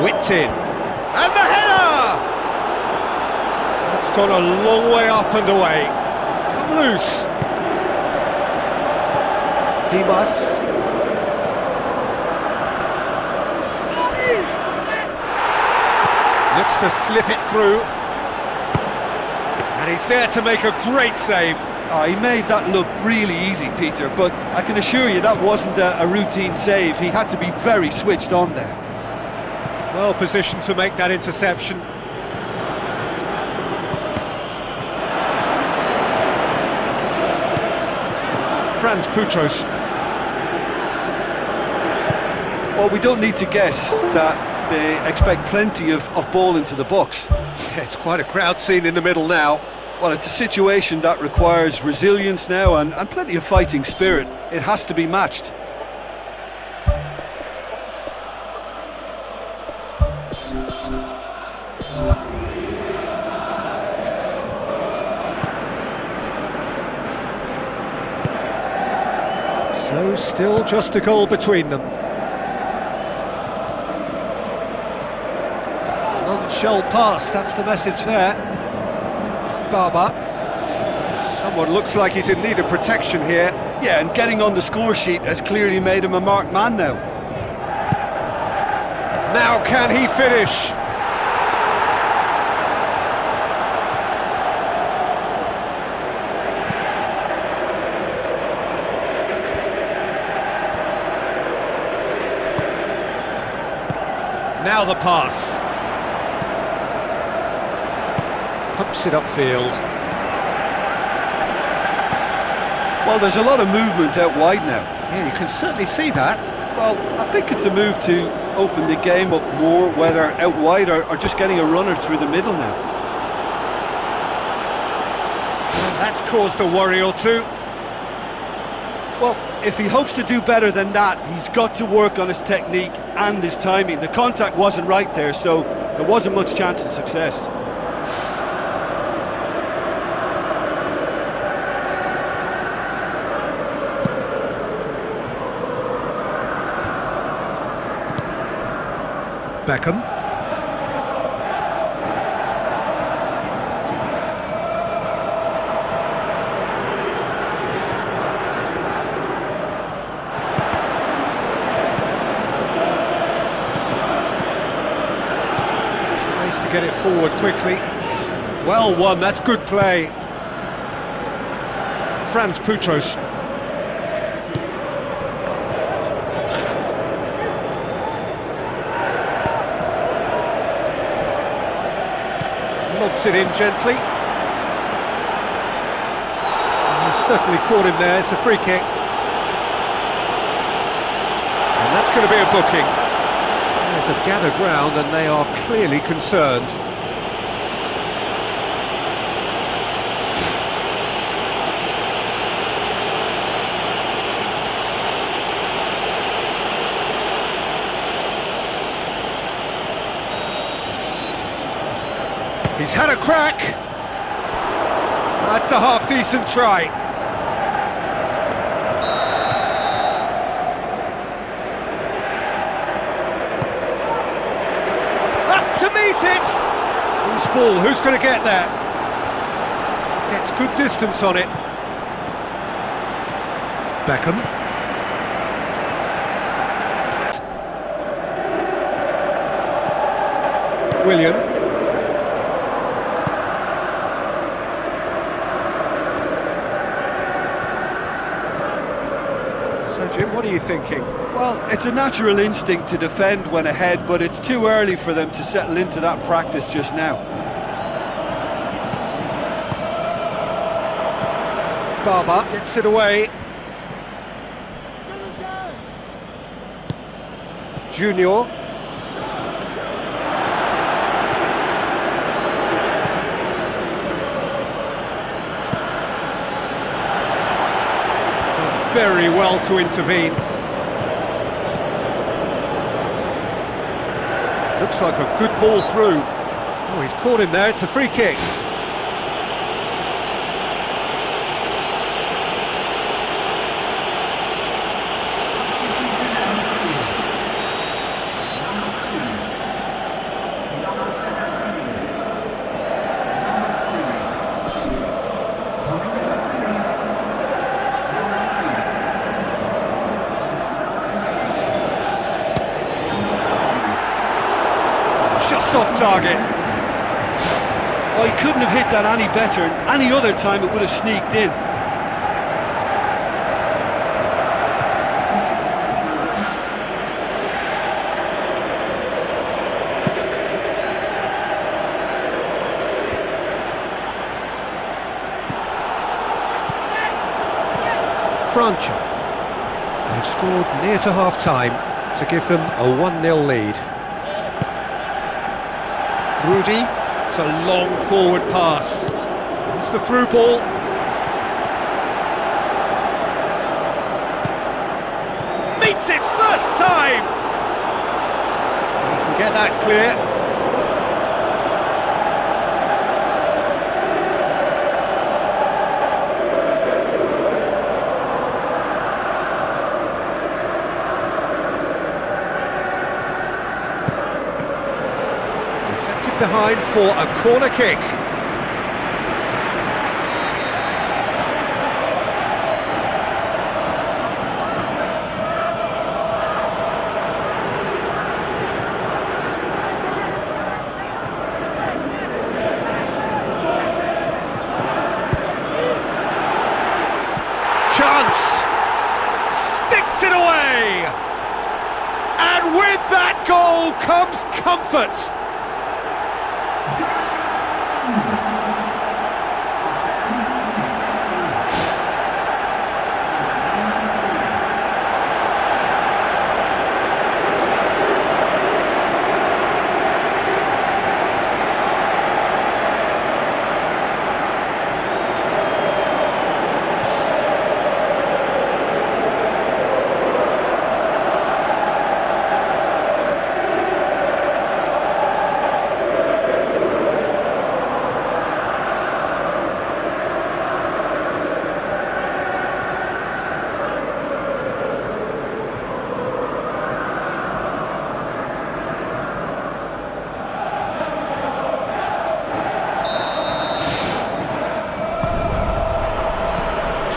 Whipped in. And the header! That's gone a long way up and away. It's come loose. Dimas. Looks to slip it through. And he's there to make a great save. Oh, he made that look really easy, Peter, but I can assure you that wasn't a routine save. He had to be very switched on there. Well positioned to make that interception. Franz Putros. Well, we don't need to guess that they expect plenty of ball into the box. Yeah, it's quite a crowd scene in the middle now. Well, it's a situation that requires resilience now and plenty of fighting spirit. It has to be matched. So still just a goal between them. None shall pass, that's the message there. Baba. Someone looks like he's in need of protection here. Yeah, and getting on the score sheet has clearly made him a marked man now. Now can he finish? Now the pass. Pumps it upfield. Well, there's a lot of movement out wide now. Yeah, you can certainly see that. Well, I think it's a move to open the game up more, whether out wide or just getting a runner through the middle now. Well, that's caused a worry or two. Well, if he hopes to do better than that, he's got to work on his technique and his timing. The contact wasn't right there, so there wasn't much chance of success. Beckham. Tries to get it forward quickly. Well won, that's good play. Franz Putros. Lobs it in gently. And he's certainly caught him there, it's a free kick. And that's going to be a booking. Players have gathered round and they are clearly concerned. He's had a crack. That's a half-decent try. beat it! Whose ball? Who's going to get there? Gets good distance on it. Beckham. William. So Jim, what are you thinking? Well, it's a natural instinct to defend when ahead, but it's too early for them to settle into that practice just now. Barber gets it away. Junior. Done very well to intervene. Looks like a good ball through. Oh, he's caught him there, it's a free kick. Just off target. Oh, he couldn't have hit that any better. Any other time it would have sneaked in. Francia. They've scored near to half-time to give them a 1-0 lead. Rudy, it's a long forward pass. It's the through ball. Meets it first time! He can get that clear. Behind for a corner kick. Chance! Sticks it away! And with that goal comes comfort!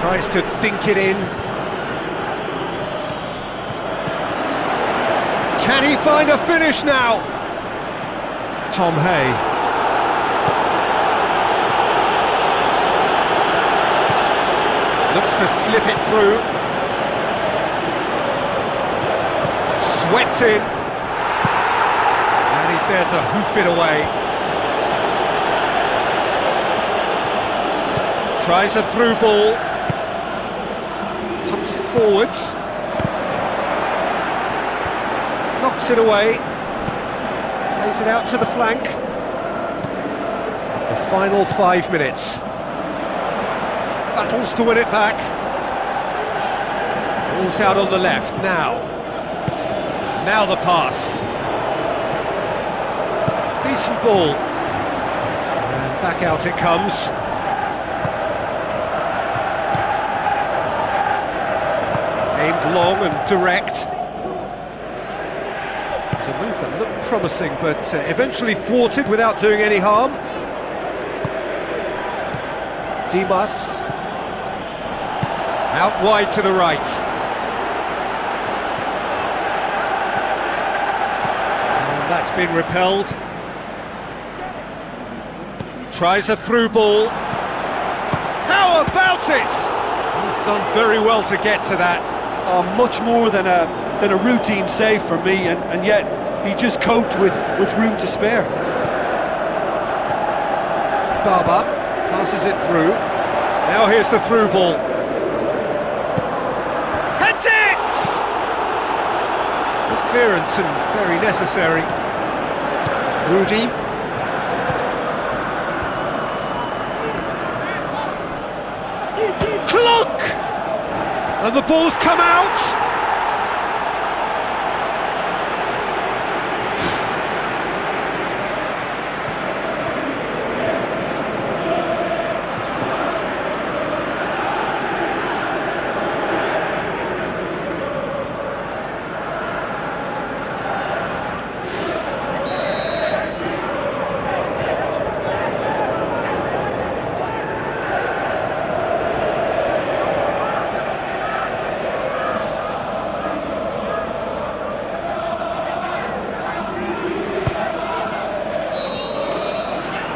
Tries to dink it in. Can he find a finish now? Tom Hay. Looks to slip it through. Swept in. And he's there to hoof it away. Tries a through ball. Pumps it forwards. Knocks it away. Plays it out to the flank. The final 5 minutes. Battles to win it back. Ball's out on the left now. Now the pass. Decent ball. And back out it comes. Aimed long and direct. It's a move that looked promising, but eventually thwarted without doing any harm. Dimas. Out wide to the right. And that's been repelled. Tries a through ball. How about it? He's done very well to get to that. Much more than a routine save for me, and yet he just coped with room to spare. Barber passes it through. Now here's the through ball. Heads it! Good clearance and very necessary. Rudy. Clock! And the ball's come out!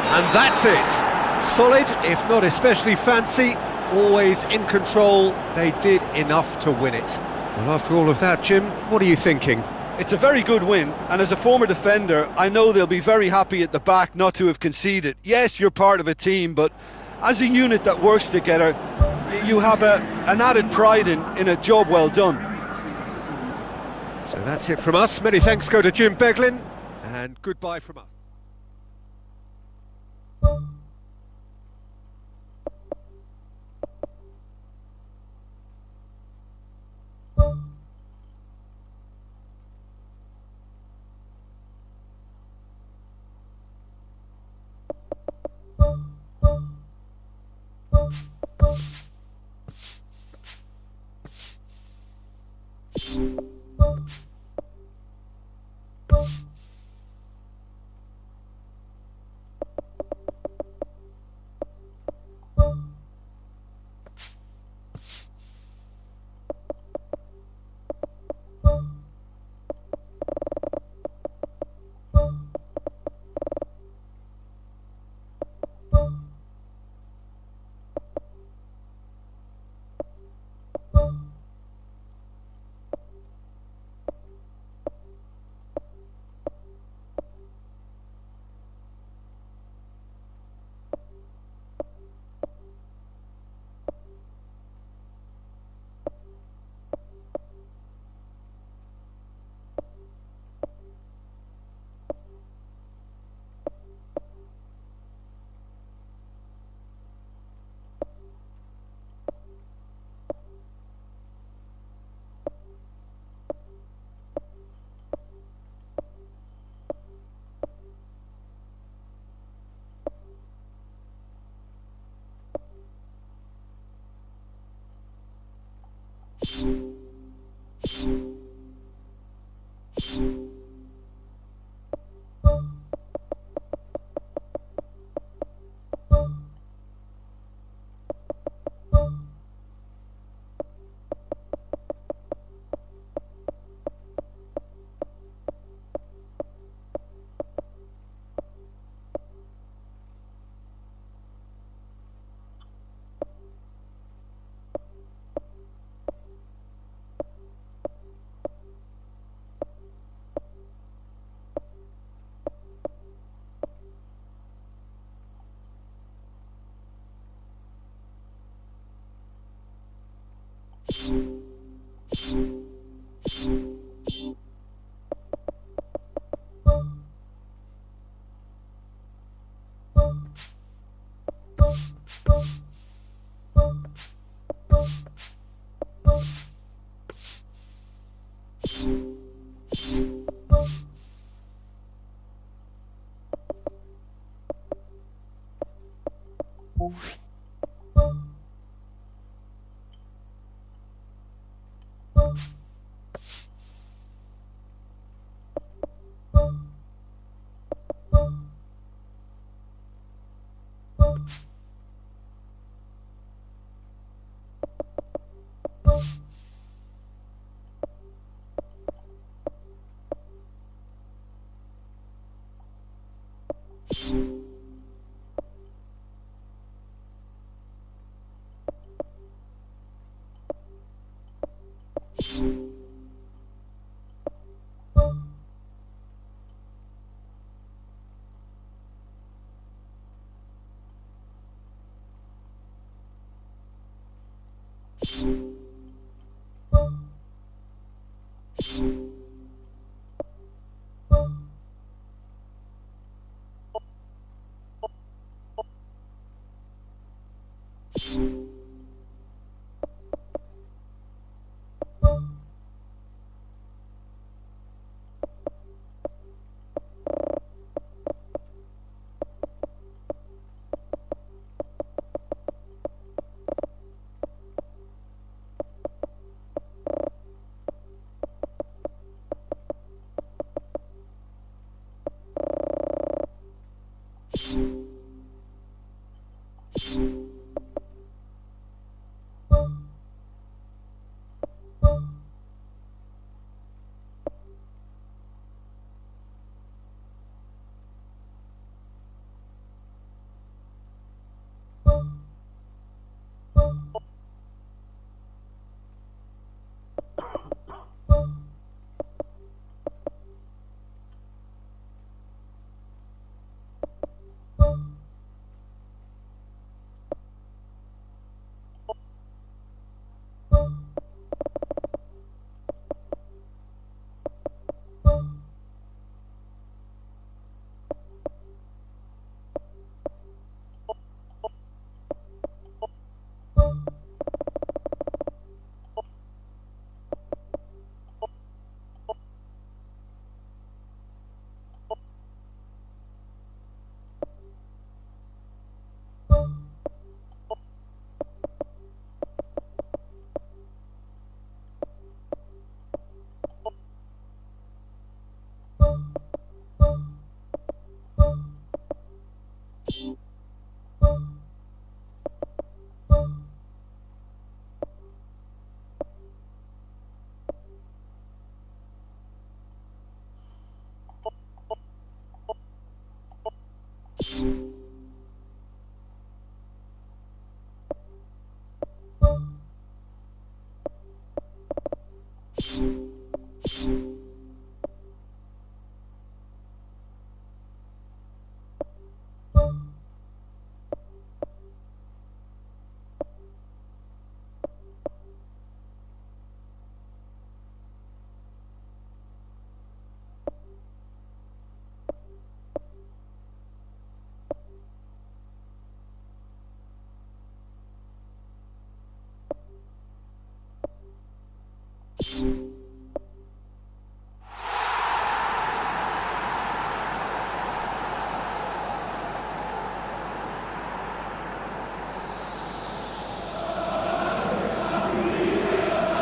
And that's it. Solid, if not especially fancy, always in control. They did enough to win it. Well, after all of that, Jim, what are you thinking? It's a very good win, and as a former defender, I know they'll be very happy at the back not to have conceded. Yes, you're part of a team, but as a unit that works together, you have an added pride in a job well done. So that's it from us. Many thanks go to Jim Beglin, and goodbye from us.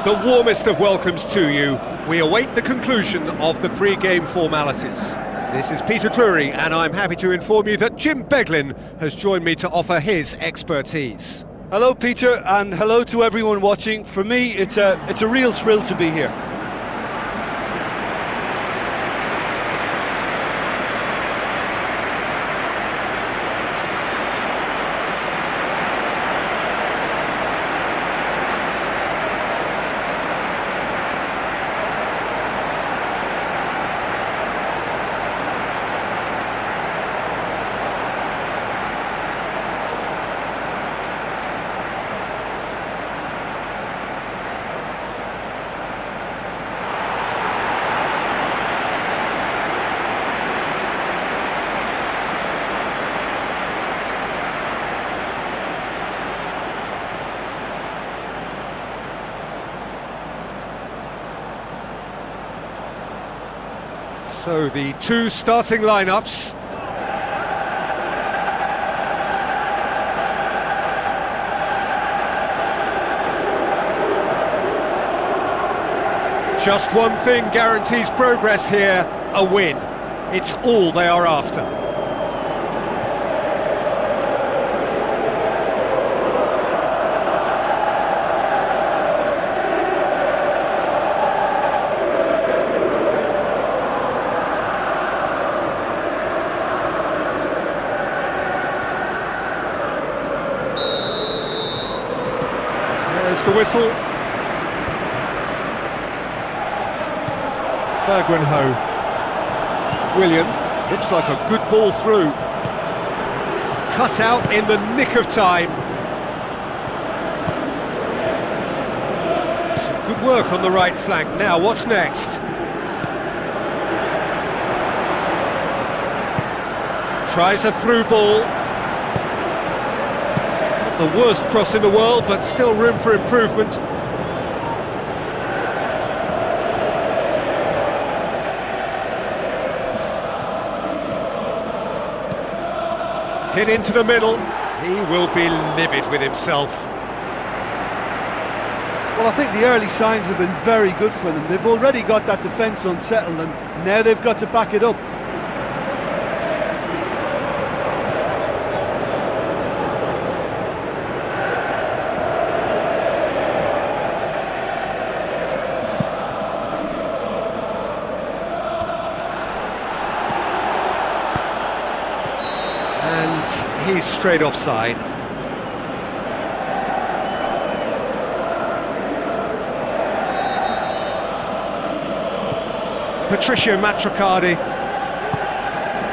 The warmest of welcomes to you. We await the conclusion of the pre-game formalities. This is Peter Drury, and I'm happy to inform you that Jim Beglin has joined me to offer his expertise. Hello, Peter, and hello to everyone watching. For me, it's a real thrill to be here. So the two starting lineups. Just one thing guarantees progress here, a win. It's all they are after. the whistle. Bergrenho. William, looks like a good ball through. Cut out in the nick of time. Some good work on the right flank. Now, what's next? Tries a through ball. Not the worst cross in the world, but still room for improvement. Hit into the middle. He will be livid with himself. Well, I think the early signs have been very good for them. They've already got that defence unsettled, and now they've got to back it up. He's straight offside. Patricio Matricardi.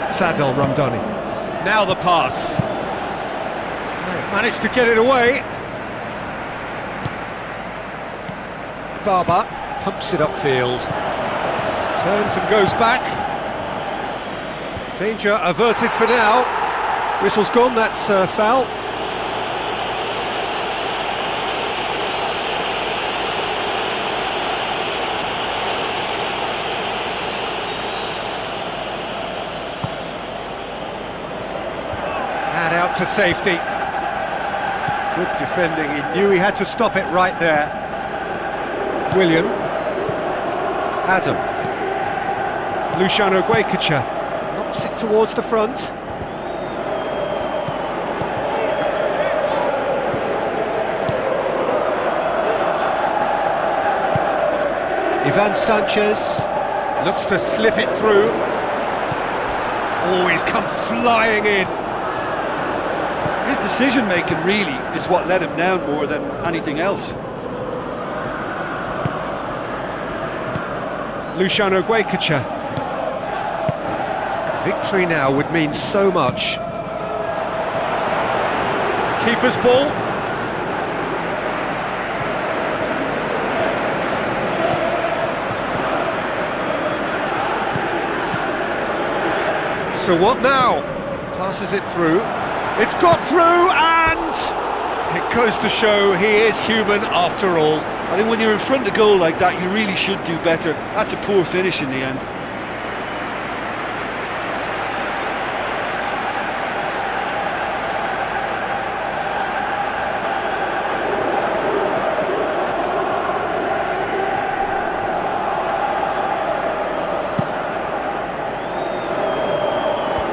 Sadel Ramdani. Now the pass. They've managed to get it away. Barber pumps it upfield. Turns and goes back. Danger averted for now. Whistle's gone, that's foul. And out to safety. Good defending, he knew he had to stop it right there. William. Adam. Luciano Guaycacha knocks it towards the front. Ivan Sanchez looks to slip it through. Oh, he's come flying in. His decision-making really is what let him down more than anything else. Luciano Guaycacha. Victory now would mean so much. Keeper's ball. So what now? Passes it through. It's got through, and it goes to show he is human after all. I think when you're in front of goal like that, you really should do better. That's a poor finish in the end.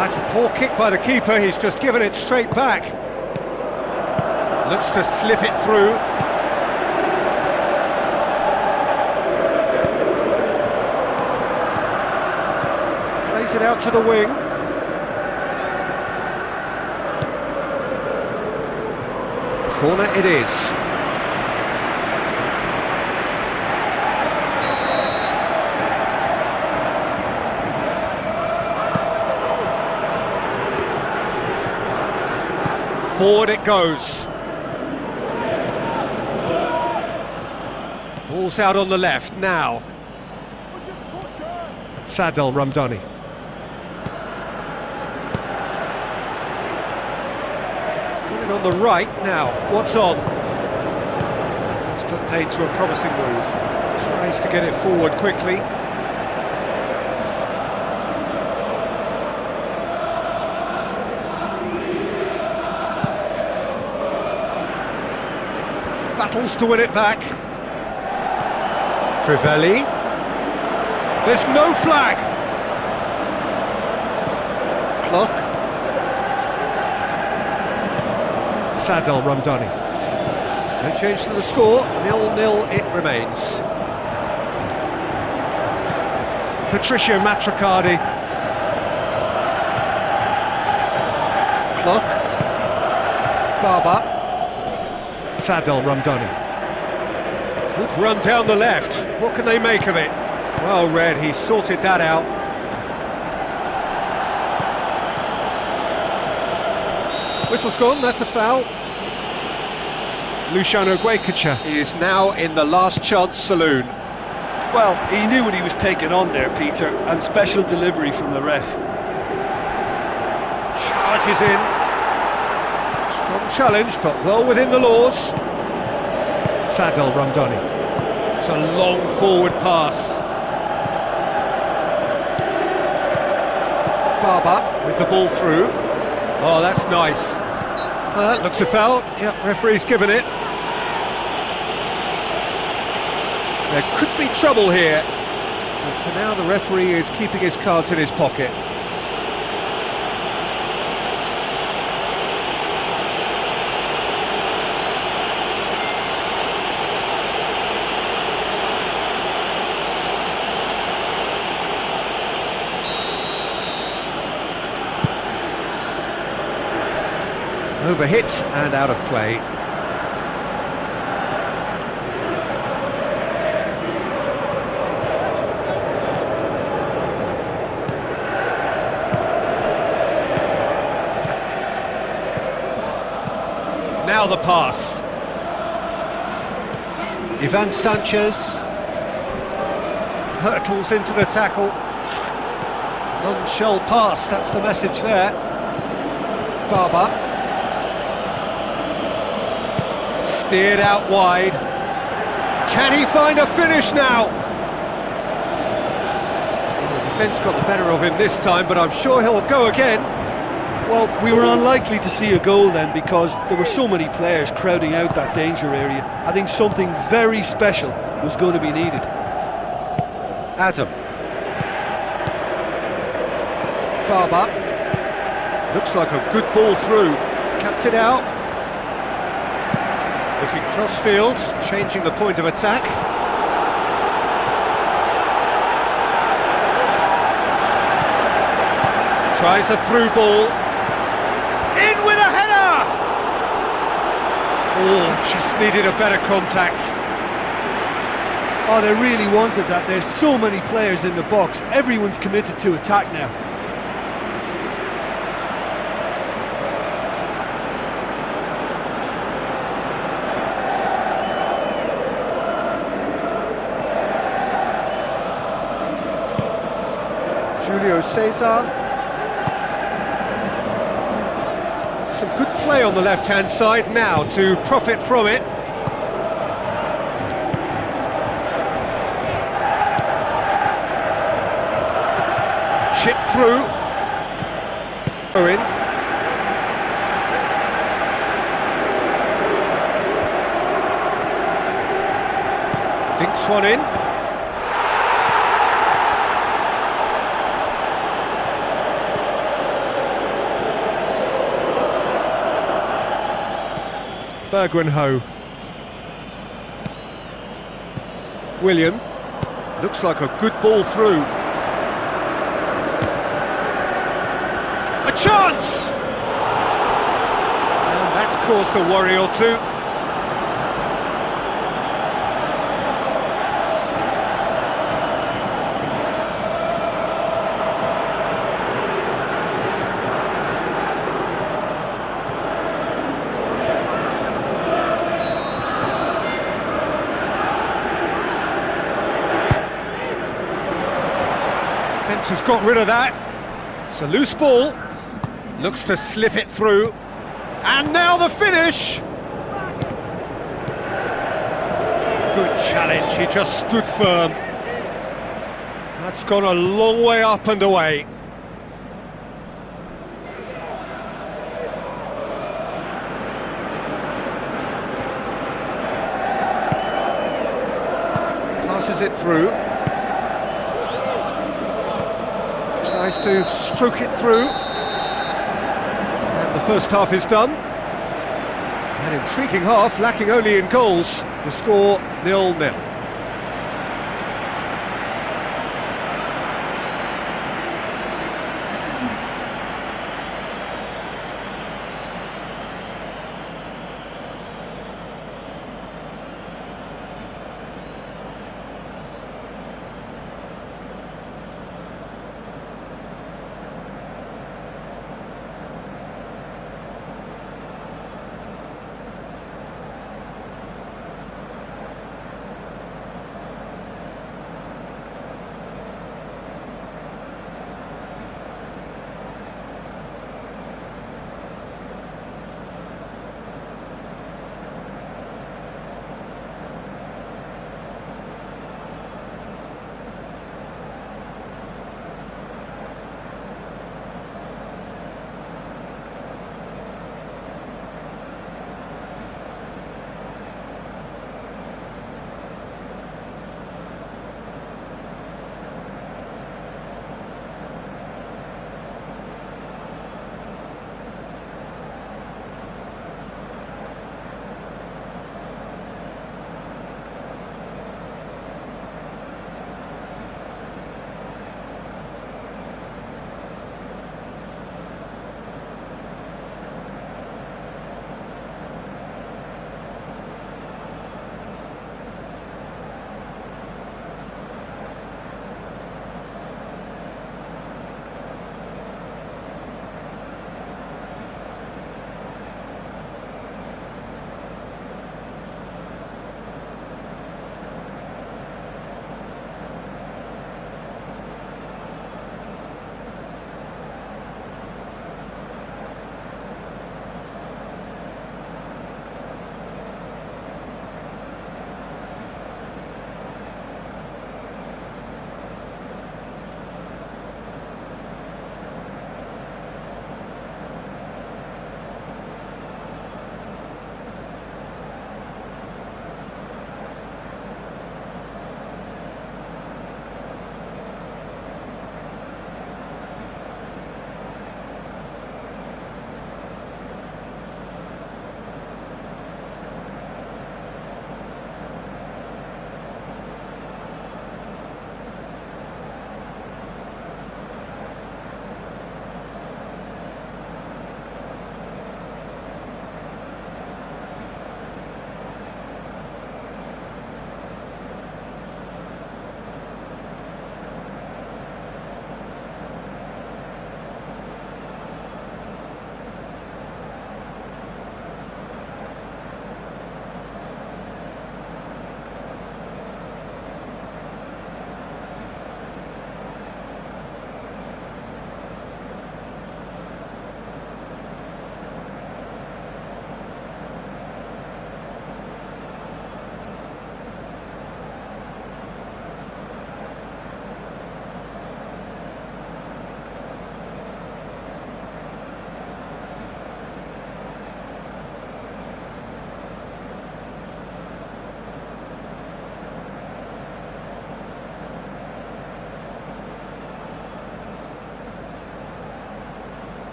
That's a poor kick by the keeper, he's just given it straight back. Looks to slip it through. Plays it out to the wing. Corner it is. Forward it goes. Ball's out on the left now. Sadel Ramdani. It's got it on the right now. What's on? That's put paid to a promising move. Tries to get it forward quickly. Battles to win it back. Trivelli. There's no flag. Clock. Sadel Ramdani. No change to the score. 0-0 it remains. Patricio Matricardi. Clock. Barber. Sadel Ramdani. Good run down the left. What can they make of it? Well read, he sorted that out. Whistle's gone, that's a foul. Luciano Guaycacha He is now in the last chance saloon. Well, he knew what he was taking on there, Peter, and special delivery from the ref. Charges in. Strong challenge, but well within the laws. Sadel Ramdani. It's a long forward pass. Barber with the ball through. Oh, that's nice. That looks a foul. Yep, referee's given it. There could be trouble here. But for now, the referee is keeping his cards in his pocket. Overhit and out of play. Now the pass. Ivan Sanchez. Hurtles into the tackle. Non-shell pass, that's the message there. Barber. Steered out wide. Can he find a finish now? Well, the defence got the better of him this time, but I'm sure he'll go again. Well, we were unlikely to see a goal then because there were so many players crowding out that danger area. I think something very special was going to be needed. Adam. Barber. Looks like a good ball through. Cuts it out. Looking cross-field, changing the point of attack. Tries a through ball. In with a header! Oh, just needed a better contact. Oh, they really wanted that. There's so many players in the box. Everyone's committed to attack now. Julio Cesar. Some good play on the left-hand side now to profit from it. Chip through. Owen. Dinks one in. Bergwijn. William. Looks like a good ball through. A chance! And that's caused a worry or two. Defence has got rid of that. It's a loose ball. Looks to slip it through. And now the finish! Good challenge, he just stood firm. That's gone a long way up and away. Passes it through. Tries to stroke it through. And the first half is done. An intriguing half, lacking only in goals. The score 0-0.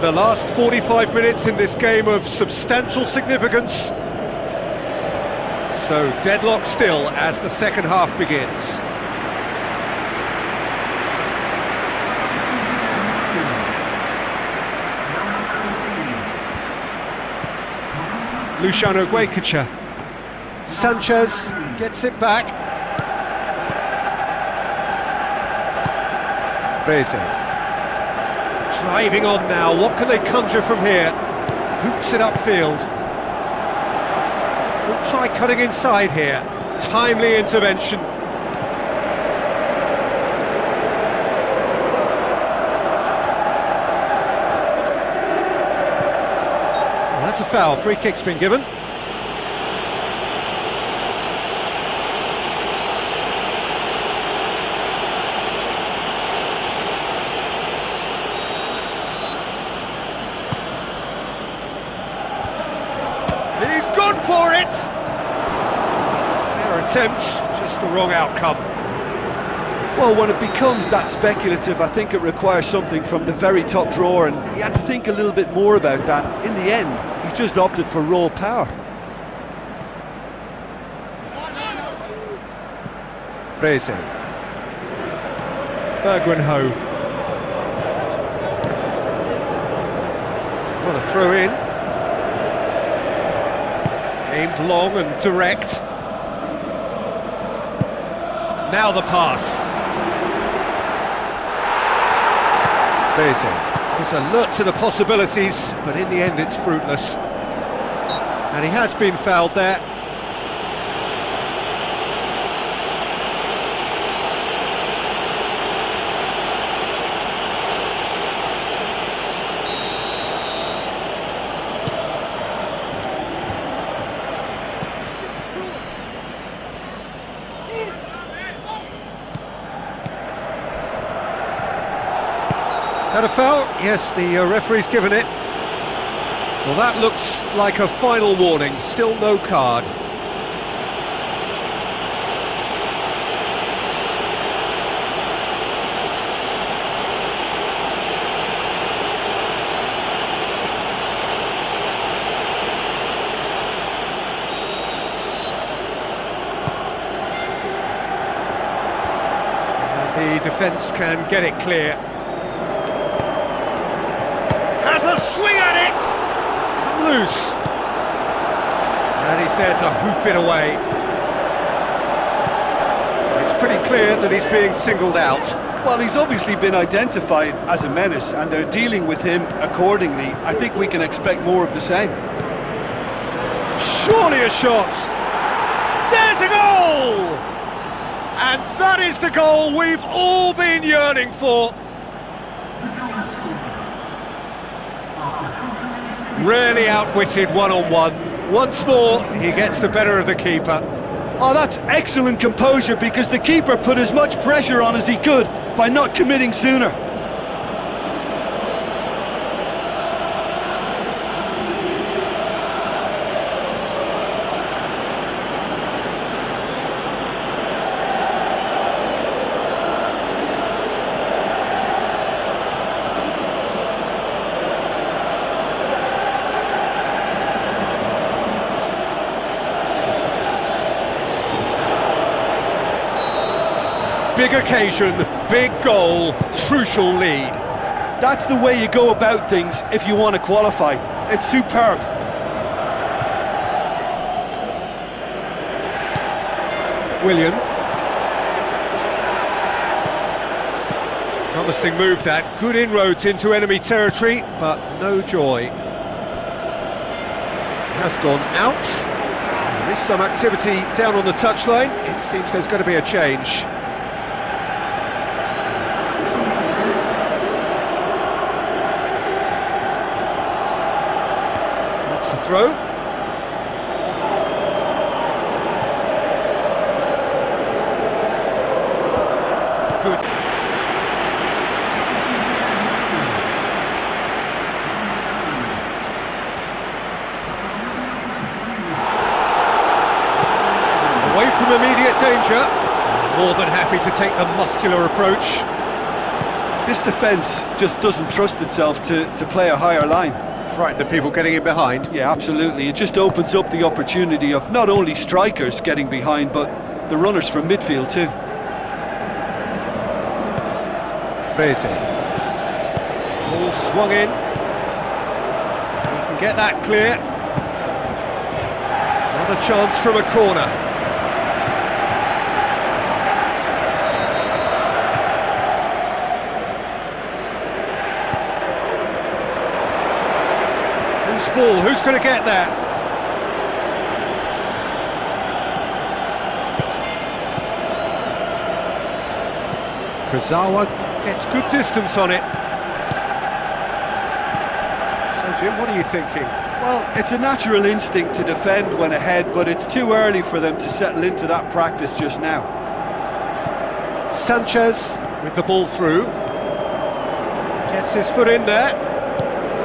the last 45 minutes in this game of substantial significance. So, deadlock still as the second half begins. Luciano Guecacha. Sanchez gets it back. Reze. Driving on now, what can they conjure from here? Boots it upfield. Could try cutting inside here. Timely intervention. Well, that's a foul, free kick's been given. He's gone for it! Fair attempt, just the wrong outcome. Well, when it becomes that speculative, I think it requires something from the very top drawer, and he had to think a little bit more about that. In the end, he's just opted for raw power. Reze. Bergwijn. Got a throw in. Aimed long and direct. Now the pass. Reze is alert to the possibilities, but in the end it's fruitless. And he has been fouled there. Had a foul? Yes, the referee's given it. Well, that looks like a final warning, still no card. And the defence can get it clear. Has a swing at it! It's come loose. And he's there to hoof it away. It's pretty clear that he's being singled out. Well, he's obviously been identified as a menace, and they're dealing with him accordingly. I think we can expect more of the same. Surely a shot! There's a goal! And that is the goal we've all been yearning for. Really outwitted one-on-one. Once more, he gets the better of the keeper. Oh, that's excellent composure, because the keeper put as much pressure on as he could by not committing sooner. Big occasion, big goal, crucial lead. That's the way you go about things if you want to qualify. It's superb. William. Promising move that, good inroads into enemy territory, but no joy. Has gone out. There is some activity down on the touchline. It seems there's going to be a change. That's the throw. Good. Away from immediate danger. More than happy to take the muscular approach. This defence just doesn't trust itself to play a higher line. Frightened of people getting in behind. Yeah, absolutely. It just opens up the opportunity of not only strikers getting behind, but the runners from midfield too. PERSIB. Ball swung in. You can get that clear. Another chance from a corner. Whose ball? Who's going to get that? Kurzawa gets good distance on it. So Jim, what are you thinking? Well, it's a natural instinct to defend when ahead, but it's too early for them to settle into that practice just now. Sanchez with the ball through. Gets his foot in there.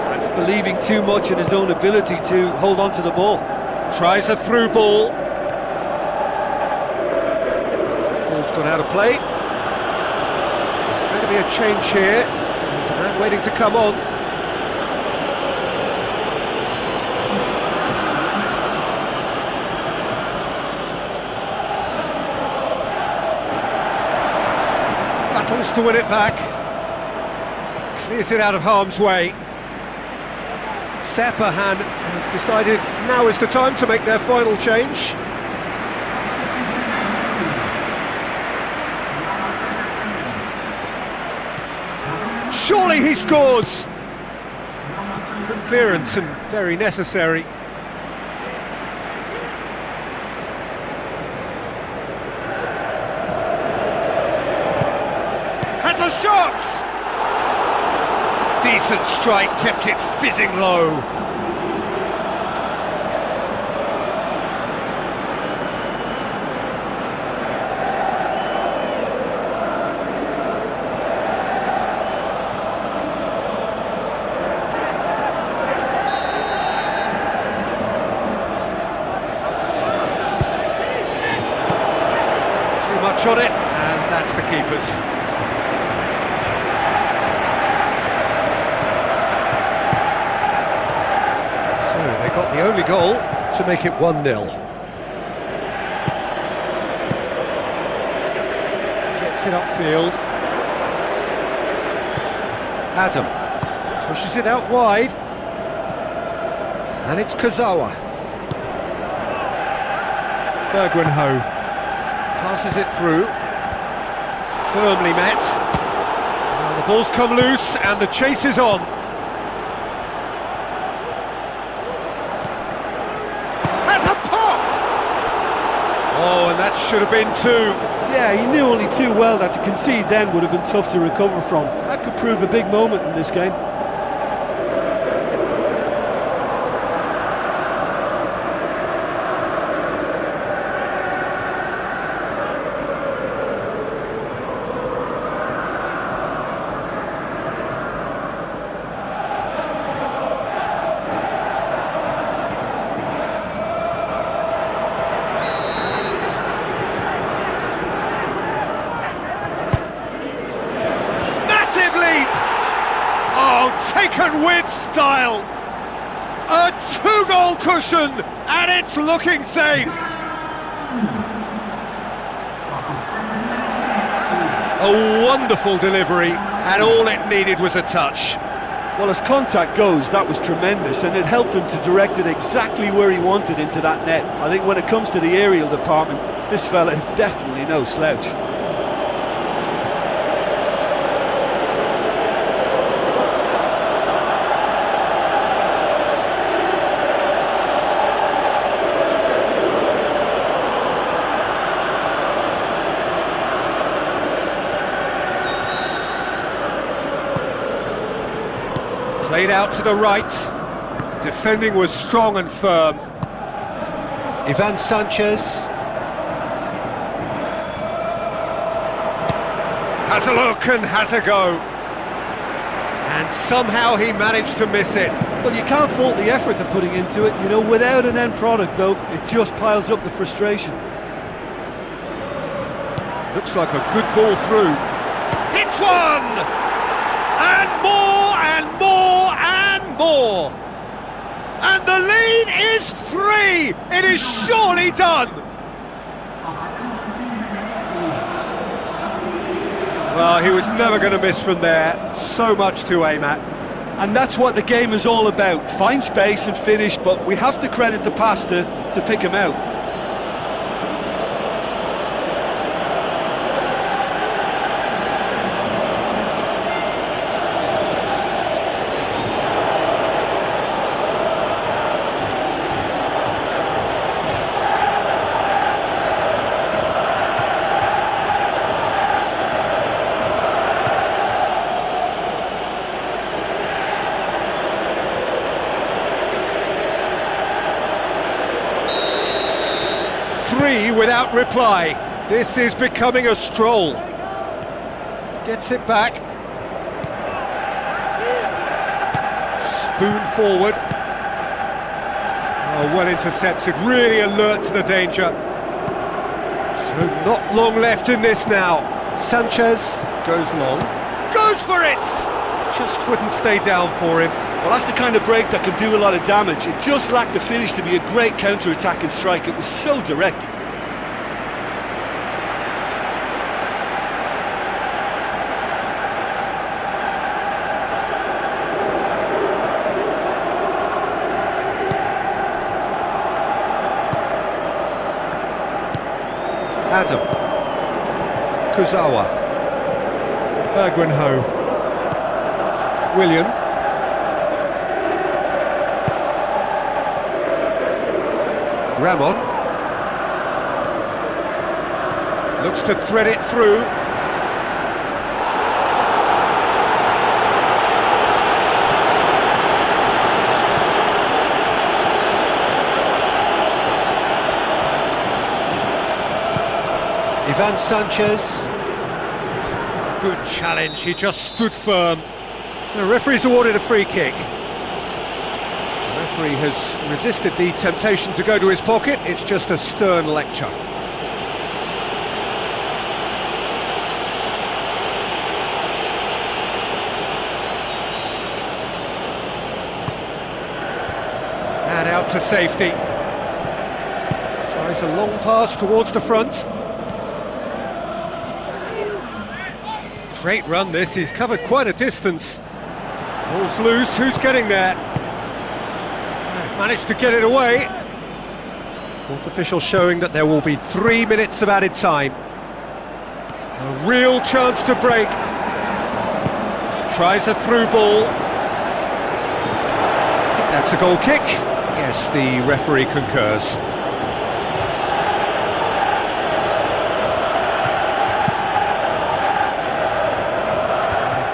That's believing too much in his own ability to hold on to the ball. Tries a through ball. Ball's gone out of play. There's going to be a change here. There's a man waiting to come on. Battles to win it back. Clears it out of harm's way. Apakah have decided now is the time to make their final change. Surely he scores! Good clearance and very necessary. Has a shot! Decent strike, kept it fizzing low. Too much on it, and that's the keeper's. Got the only goal to make it 1-0. Gets it upfield. Adam pushes it out wide. And it's Kurzawa. Bergwenho passes it through. Firmly met. Now the ball's come loose and the chase is on. Oh, and that should have been two. Yeah, he knew only too well that to concede then would have been tough to recover from. That could prove a big moment in this game. Taken with style. A two-goal cushion, and it's looking safe. A wonderful delivery, and all it needed was a touch. Well, as contact goes, that was tremendous, and it helped him to direct it exactly where he wanted into that net. I think when it comes to the aerial department, this fella is definitely no slouch. Played out to the right. Defending was strong and firm. Ivan Sanchez. Has a look and has a go. And somehow he managed to miss it. Well, you can't fault the effort they're putting into it. You know, without an end product, though, it just piles up the frustration. Looks like a good ball through. Hits one! and more and more. And the lead is 3. It is surely done. Well, he was never going to miss from there. So much to aim at. And that's what the game is all about. Find space and finish, but we have to credit the pass to pick him out. Without reply. This is becoming a stroll. Gets it back. Spoon forward. Oh, well intercepted, really alert to the danger. So not long left in this now. Sanchez goes long. Goes for it! Just wouldn't stay down for him. Well, that's the kind of break that can do a lot of damage. It just lacked the finish to be a great counter-attacking strike. It was so direct. Adam, Kuzawa, Bergwenho, William, Ramon, looks to thread it through. Ivan Sanchez. Good challenge, he just stood firm. The referee's awarded a free kick. The referee has resisted the temptation to go to his pocket. It's just a stern lecture. And out to safety. Tries a long pass towards the front. Great run this, he's covered quite a distance. Ball's loose, who's getting there? Managed to get it away. Fourth official showing that there will be 3 minutes of added time. A real chance to break. Tries a through ball. I think that's a goal kick. Yes, the referee concurs.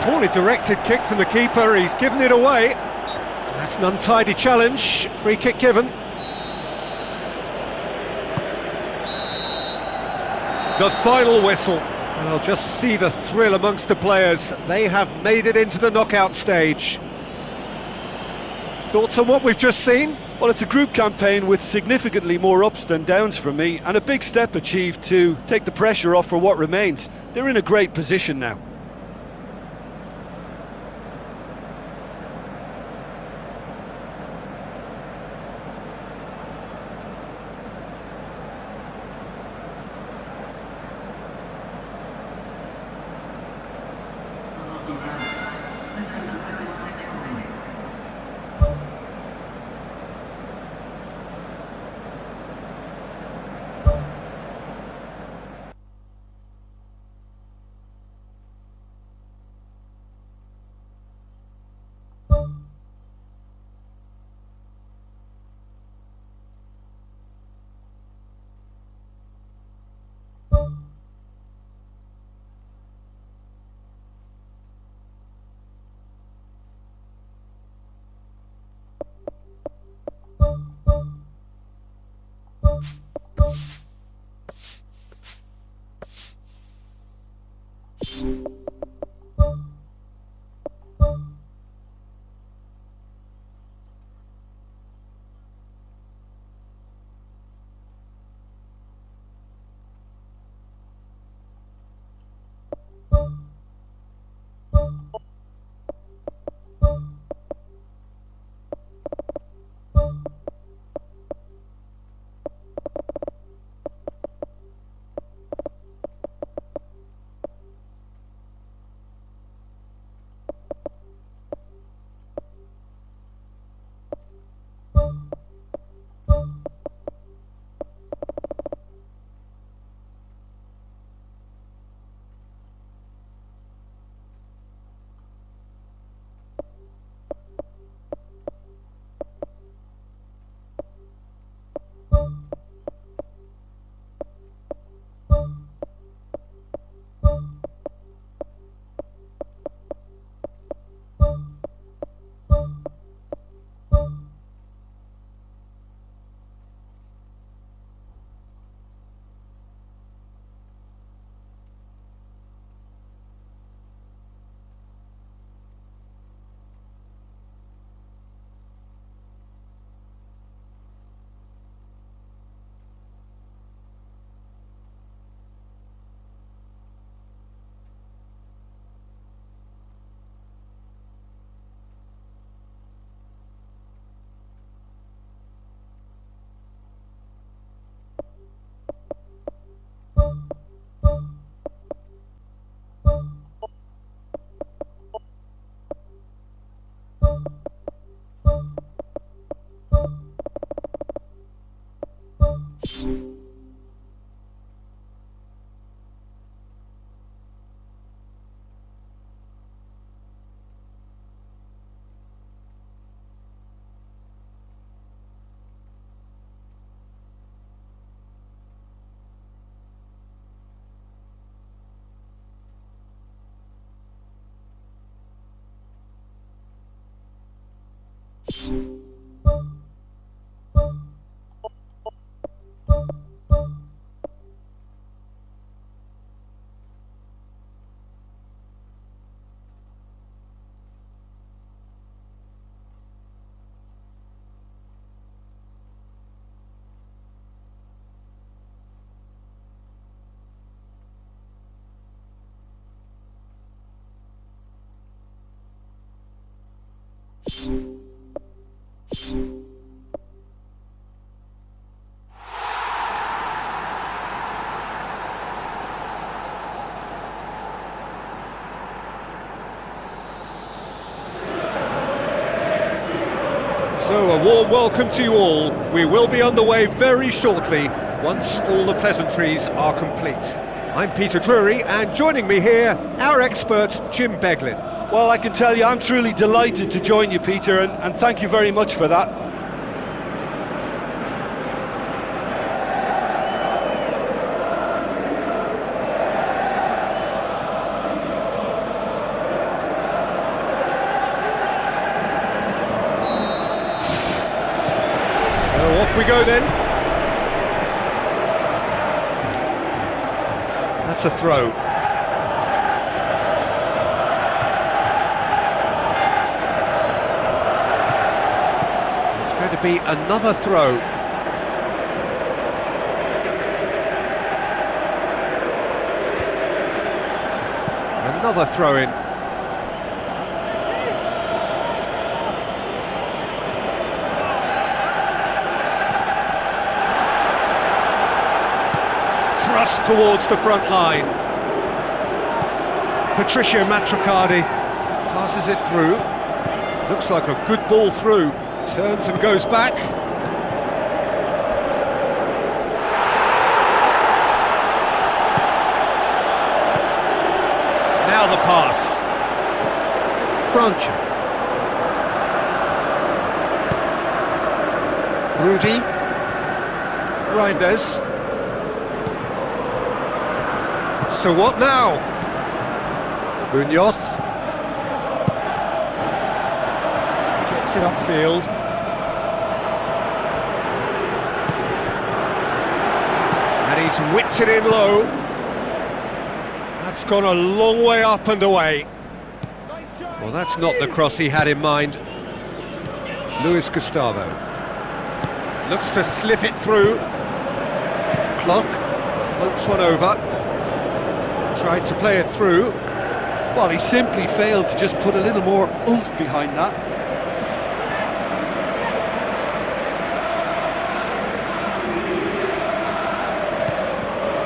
Poorly directed kick from the keeper, he's given it away. That's an untidy challenge, free kick given. The final whistle. And I'll just see the thrill amongst the players. They have made it into the knockout stage. Thoughts on what we've just seen? Well, it's a group campaign with significantly more ups than downs for me, and a big step achieved to take the pressure off for what remains. They're in a great position now. So, a warm welcome to you all. We will be on the way very shortly, once all the pleasantries are complete. I'm Peter Drury, and joining me here, our expert, Jim Beglin. Well, I can tell you, I'm truly delighted to join you, Peter, and thank you very much for that. So off we go then. That's a throw. It's going to be another throw. Another throw-in. Thrust towards the front line. Patricio Matricardi passes it through. Looks like a good ball through. Turns and goes back. Now the pass. Francha. Rudy. Reinders. So what now? Munoz. Gets it upfield. And he's whipped it in low. That's gone a long way up and away. Well, that's not the cross he had in mind. Luis Gustavo. Looks to slip it through. Clock. Floats one over. Tried to play it through. Well, he simply failed to just put a little more oomph behind that.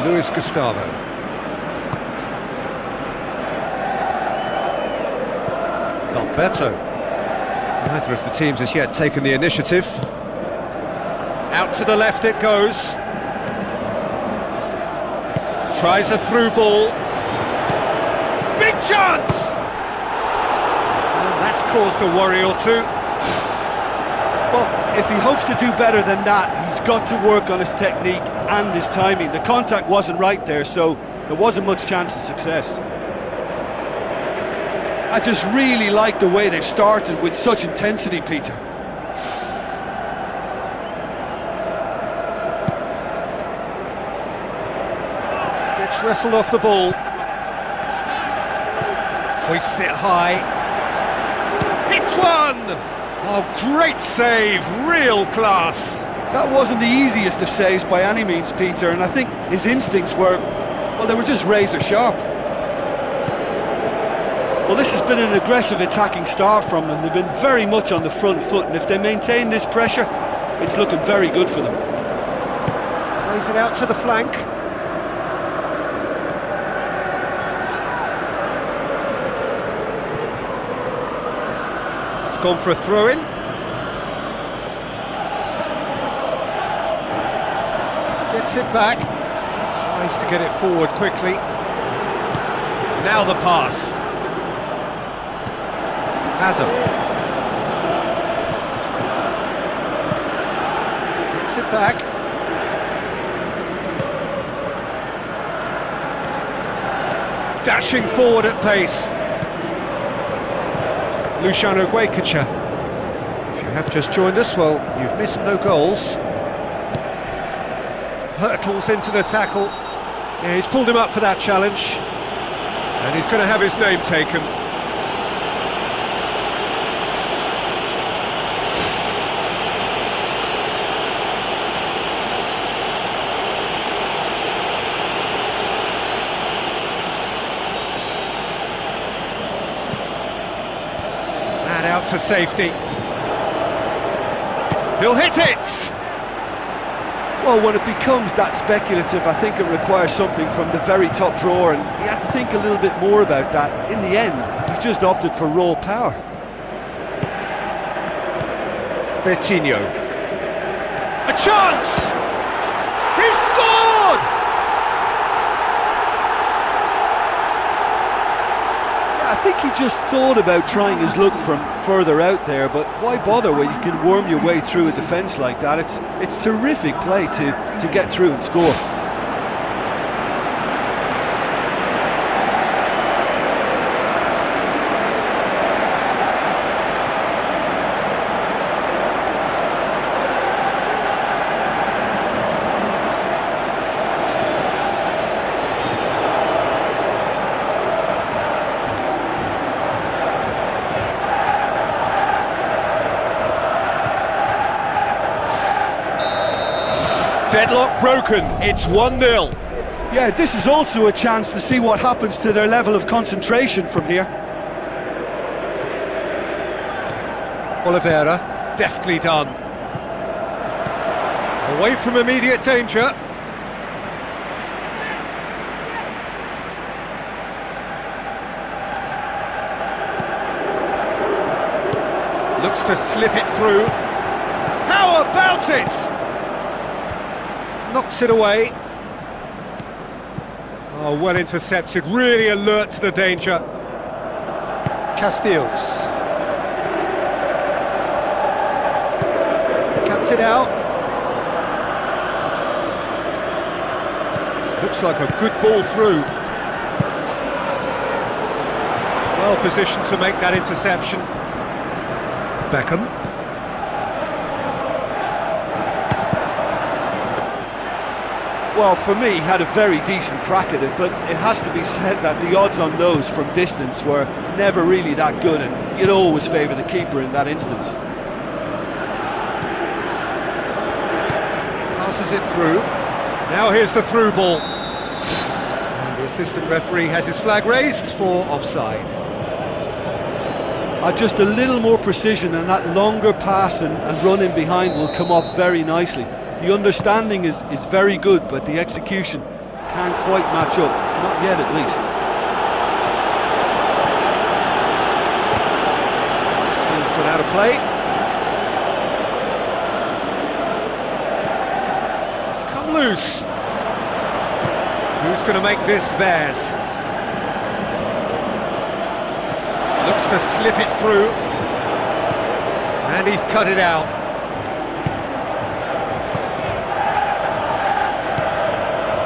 Luis Gustavo. Alberto. Neither of the teams has yet taken the initiative. Out to the left it goes. Tries a through ball. Big chance! And that's caused a worry or two. Well, if he hopes to do better than that, he's got to work on his technique and his timing. The contact wasn't right there, so there wasn't much chance of success. I just really like the way they've started with such intensity, Peter. Gets wrestled off the ball. Hoists it high. Hits one! Oh, great save, real class. That wasn't the easiest of saves by any means, Peter, and I think his instincts were, well, they were just razor sharp. Well, this has been an aggressive attacking start from them. They've been very much on the front foot, and if they maintain this pressure, it's looking very good for them. Plays it out to the flank. It's gone for a throw-in. Gets it back. Tries to get it forward quickly. Now the pass. Adam. Gets it back. Dashing forward at pace. Luciano Guaycacha. If you have just joined us, well, you've missed no goals. Hurtles into the tackle. Yeah, he's pulled him up for that challenge. And he's going to have his name taken. And out to safety. He'll hit it! Well, when it becomes that speculative, I think it requires something from the very top drawer, and he had to think a little bit more about that. In the end, he's just opted for raw power. Bertinho. A chance! He's scored! Yeah, I think he just thought about trying his luck from further out there, but why bother when you can worm your way through a defence like that? It's terrific play to get through and score. Deadlock broken, it's 1-0. Yeah, this is also a chance to see what happens to their level of concentration from here. Oliveira, deftly done. Away from immediate danger. Looks to slip it through. How about it? Knocks it away. Oh, well intercepted, really alert to the danger. Castiles. Cuts it out. Looks like a good ball through. Well positioned to make that interception. Beckham. Well, for me, he had a very decent crack at it, but it has to be said that the odds on those from distance were never really that good, and you'd always favour the keeper in that instance. Passes it through. Now here's the through ball. And the assistant referee has his flag raised for offside. Just a little more precision, and that longer pass and run in behind will come off very nicely. The understanding is very good, but the execution can't quite match up. Not yet, at least. Ball's gone out of play. It's come loose. Who's going to make this theirs? Looks to slip it through. And he's cut it out.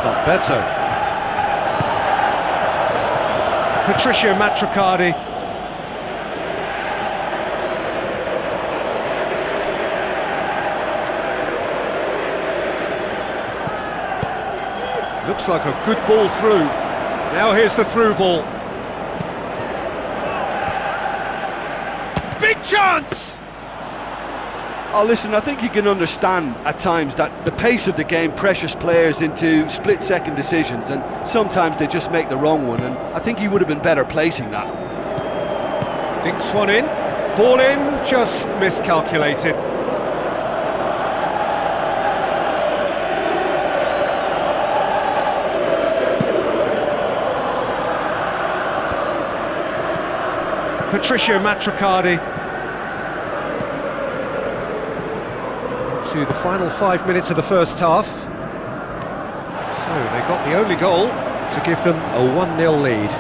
Not Beto. Patricio Matricardi. Looks like a good ball through. Now here's the through ball. Big chance! Oh, listen, I think you can understand at times that the pace of the game pressures players into split-second decisions, and sometimes they just make the wrong one, and I think he would have been better placing that. Dinks one in, ball in, just miscalculated. Patricio Matricardi. To the final 5 minutes of the first half. So they got the only goal to give them a 1-0 lead.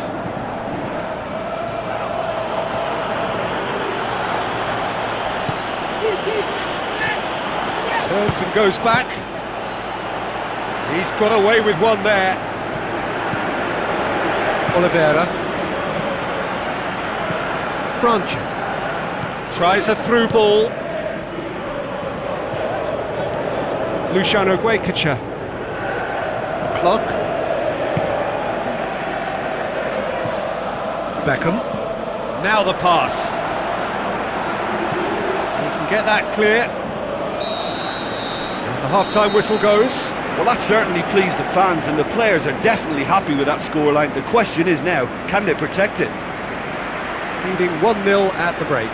Turns and goes back. He's got away with one there. Oliveira. Franchi. Tries a through ball. Luciano Guaycacha. Clock. Beckham. Now the pass. He can get that clear. And the half-time whistle goes. Well, that certainly pleased the fans, and the players are definitely happy with that scoreline. The question is now, can they protect it? Leading 1-0 at the break.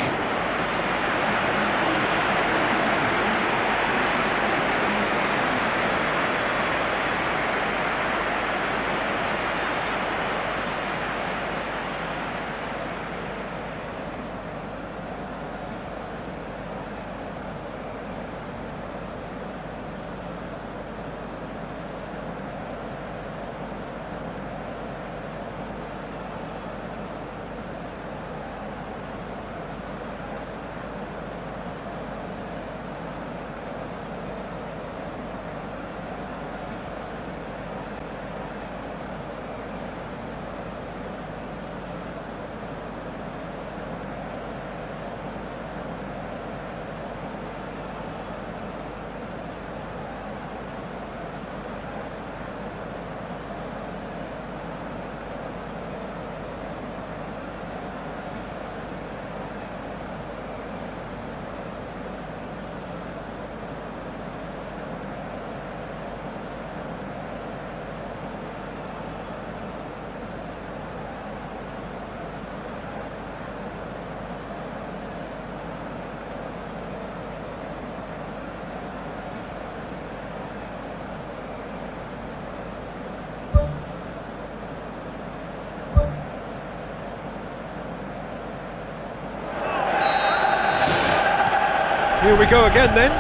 Here we go again then.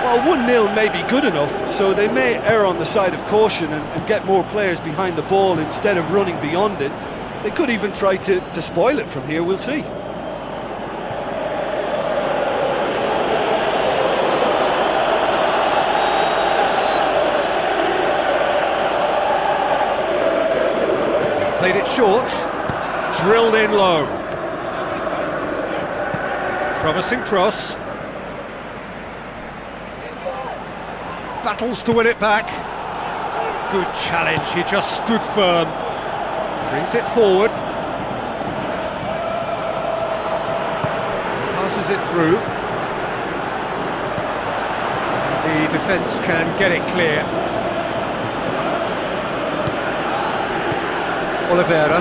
Well, 1-0 may be good enough, so they may err on the side of caution and get more players behind the ball instead of running beyond it. They could even try to spoil it from here, we'll see. They've played it short, drilled in low. Promising cross. Battles to win it back. Good challenge, he just stood firm. Brings it forward. Passes it through. The defence can get it clear. Oliveira.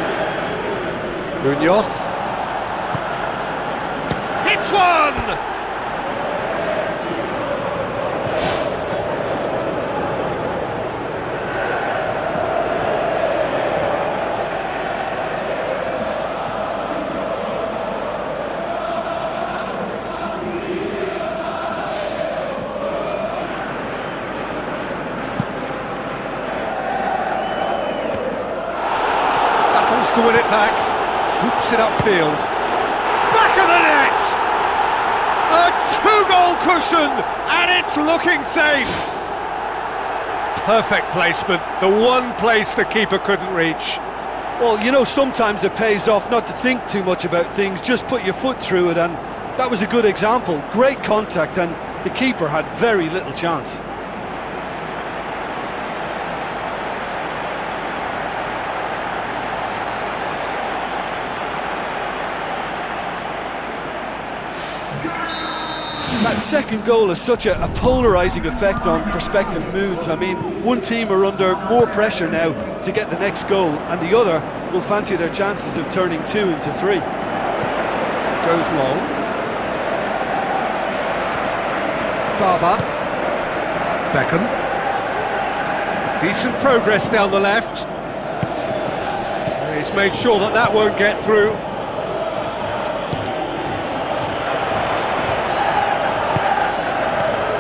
Munoz. Hits one! Battles to win it back. Hoops it upfield. Back of the net! A two-goal cushion, and it's looking safe. Perfect placement, the one place the keeper couldn't reach. Well, you know, sometimes it pays off not to think too much about things, just put your foot through it, and that was a good example. Great contact, and the keeper had very little chance. That second goal has such a polarising effect on prospective moods. I mean, one team are under more pressure now to get the next goal, and the other will fancy their chances of turning 2 into 3. Goes long. Barber. Beckham. Decent progress down the left. He's made sure that that won't get through.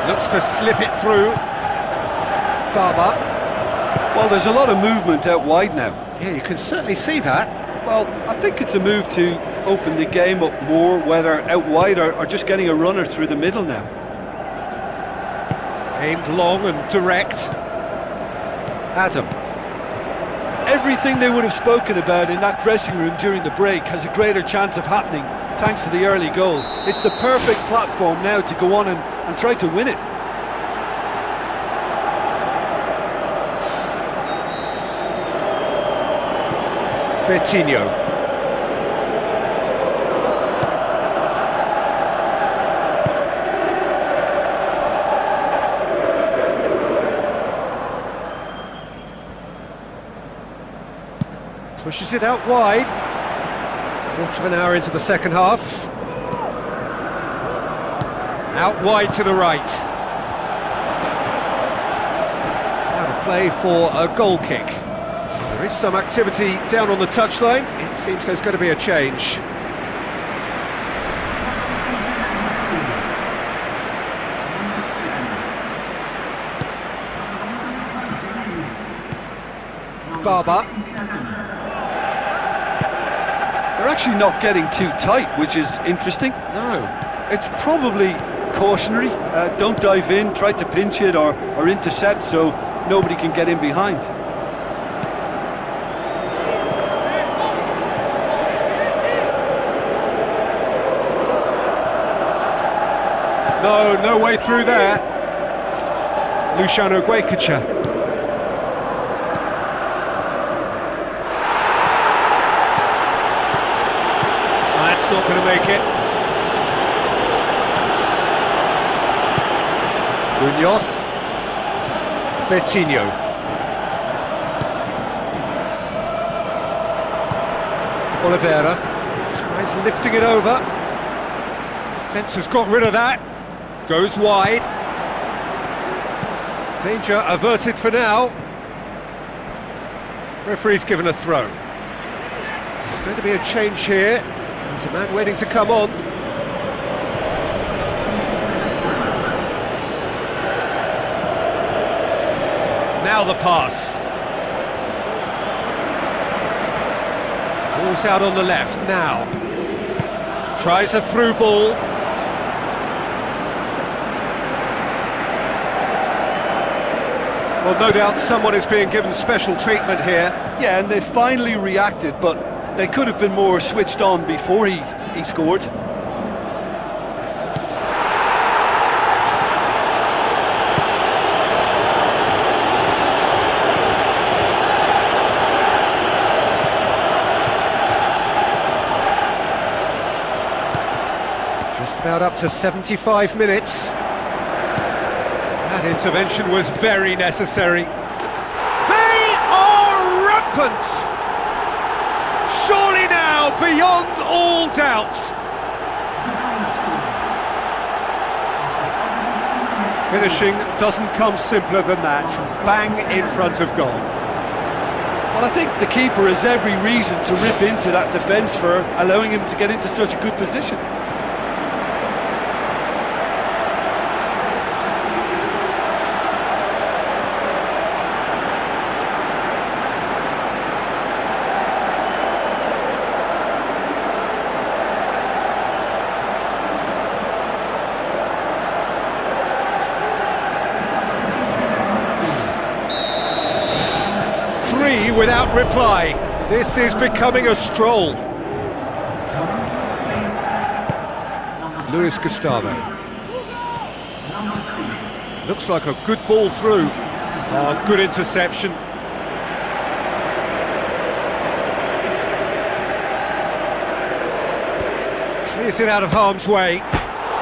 Looks to slip it through. Barber. Well, there's a lot of movement out wide now. Yeah, you can certainly see that. Well, I think it's a move to open the game up more, whether out wide or just getting a runner through the middle now. Aimed long and direct. Adam. Everything they would have spoken about in that dressing room during the break has a greater chance of happening thanks to the early goal. It's the perfect platform now to go on and try to win it. Coutinho. Pushes it out wide. Quarter of an hour into the second half. Out wide to the right. Out of play for a goal kick. There is some activity down on the touchline. It seems there's going to be a change. Barber. They're actually not getting too tight, which is interesting. No. It's probably cautionary. Don't dive in, try to pinch it or intercept so nobody can get in behind. No way through there. Luciano Guecacha. That's not going to make it. Munoz. Coutinho. Oliveira tries lifting it over. Defence has got rid of that. Goes wide. Danger averted for now. Referee's given a throw. There's going to be a change here. There's a man waiting to come on. Now the pass. Ball's out on the left now. Tries a through ball. Well, no doubt someone is being given special treatment here. Yeah, and they finally reacted, but they could have been more switched on before he scored. Just about up to 75 minutes. That intervention was very necessary. They are rampant! Surely now, beyond all doubt. Finishing doesn't come simpler than that. Bang in front of goal. Well, I think the keeper has every reason to rip into that defence for allowing him to get into such a good position. Without reply. This is becoming a stroll. Luis Gustavo. Looks like a good ball through. Oh, good interception. Clears it out of harm's way.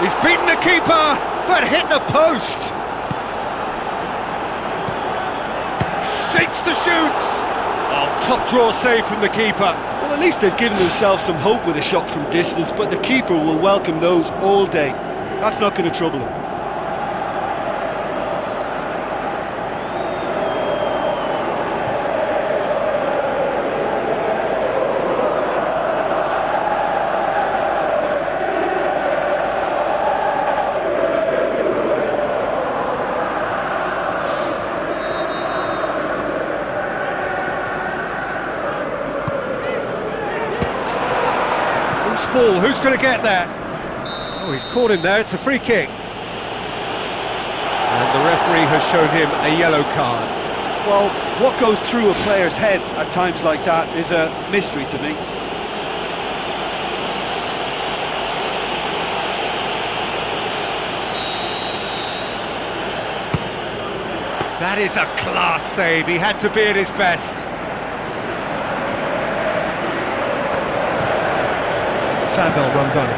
He's beaten the keeper, but hit the post. Shapes the shoots. Oh, top draw save from the keeper. Well, at least they've given themselves some hope with a shot from distance, but the keeper will welcome those all day. That's not going to trouble him. Ball, who's going to get that? Oh, he's caught him there, it's a free kick. And the referee has shown him a yellow card. Well, what goes through a player's head at times like that is a mystery to me. That is a class save, he had to be at his best. Sadel Rondoni.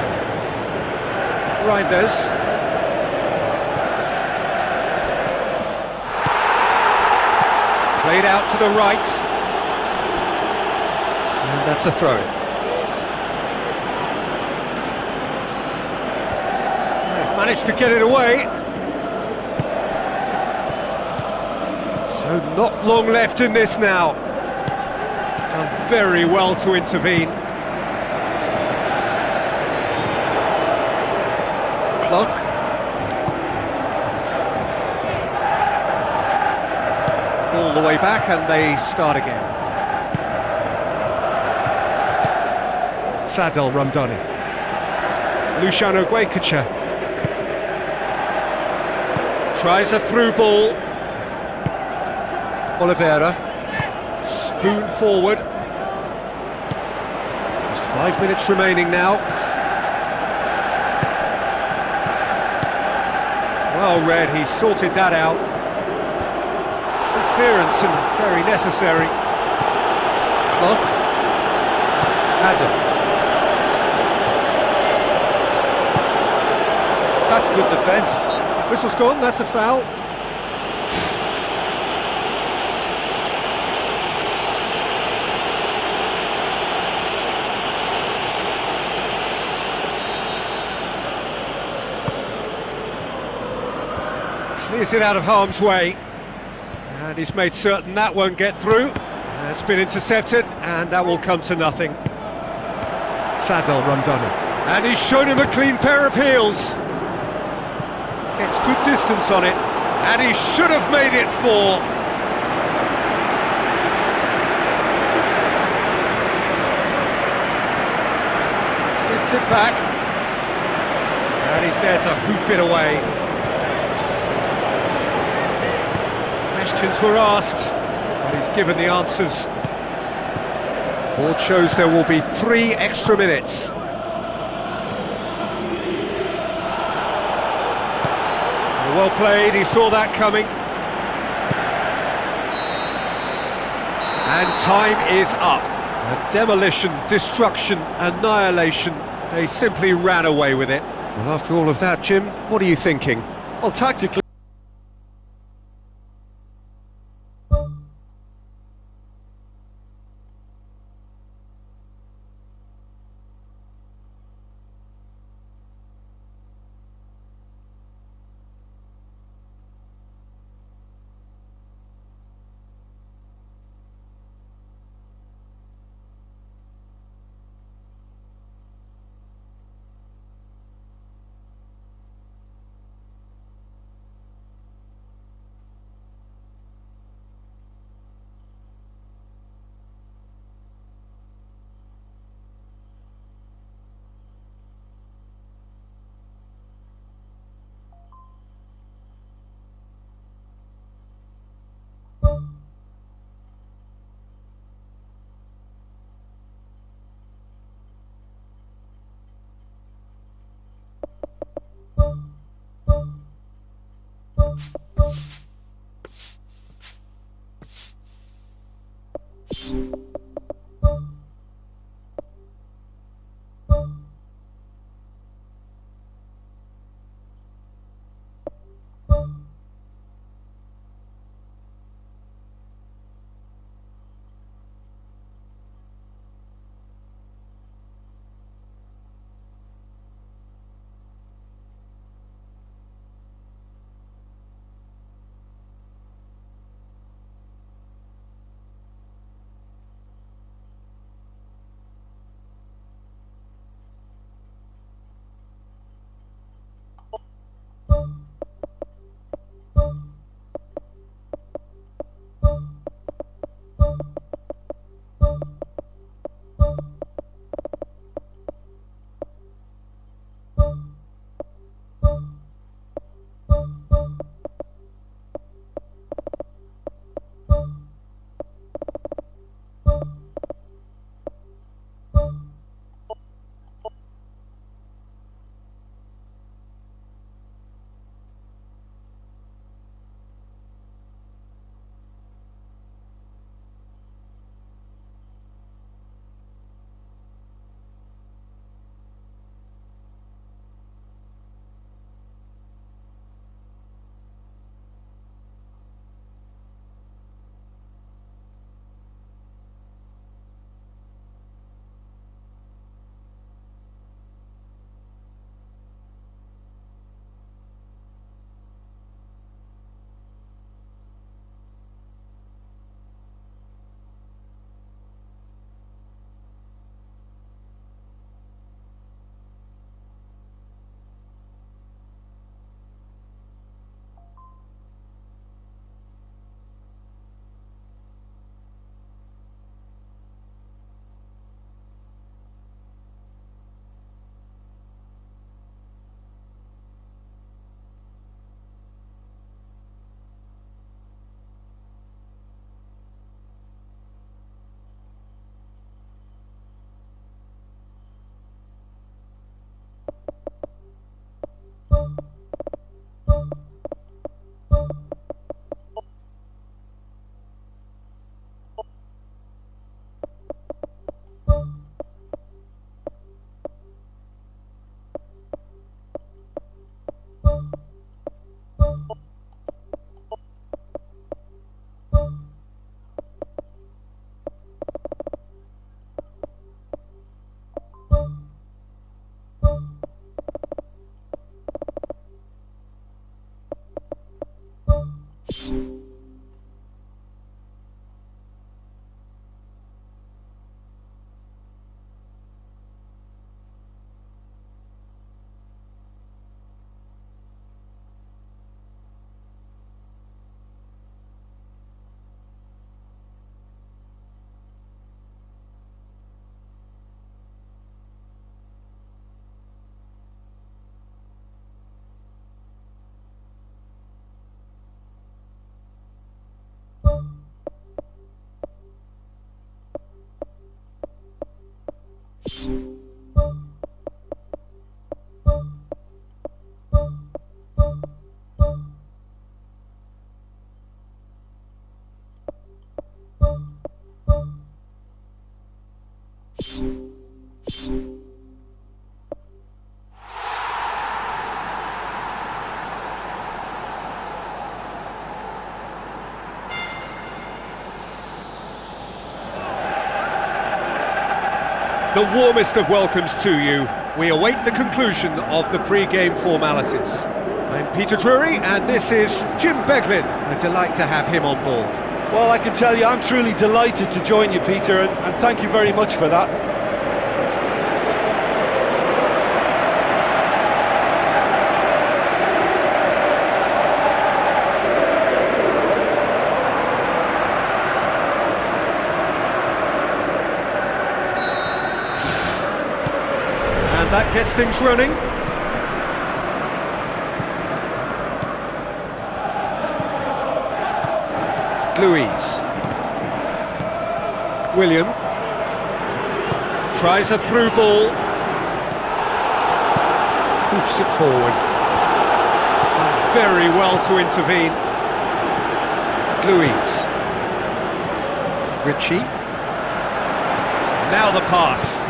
Reinders. Played out to the right. And that's a throw. They've managed to get it away. So not long left in this now. Done very well to intervene. Clock. All the way back and they start again. Sadel Rondoni. Luciano Guaycacha. Tries a through ball. Oliveira. Spoon forward. Just 5 minutes remaining now. Well read, he sorted that out. Good clearance and very necessary. Clock. Adam. That's good defence. Whistle's gone, that's a foul. Clears it out of harm's way. And he's made certain that won't get through. That's been intercepted, and that will come to nothing. Sadel Rondoni. And he's shown him a clean pair of heels. Gets good distance on it, and he should have made it 4. Gets it back, and he's there to hoof it away. Questions were asked, but he's given the answers. Board shows there will be 3 extra minutes. Well played, he saw that coming. And time is up. A demolition, destruction, annihilation. They simply ran away with it. Well, after all of that, Jim, what are you thinking? Well, tactically... The warmest of welcomes to you. We await the conclusion of the pre-game formalities. I'm Peter Drury, and this is Jim Beglin. A delight to have him on board. Well, I can tell you, I'm truly delighted to join you, Peter, and thank you very much for that. That gets things running. Louise. William. Tries a through ball. Hoofs it forward. Done very well to intervene. Louise. Ritchie. Now the pass.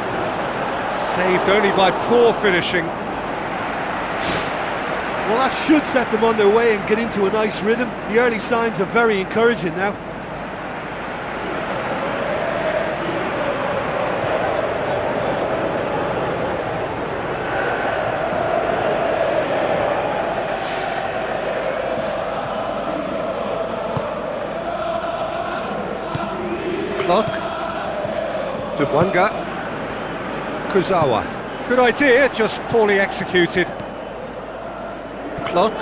Saved only by poor finishing. Well, that should set them on their way and get into a nice rhythm. The early signs are very encouraging now. Clock. Dubwanga. Kuzawa. Good idea, just poorly executed. Clock.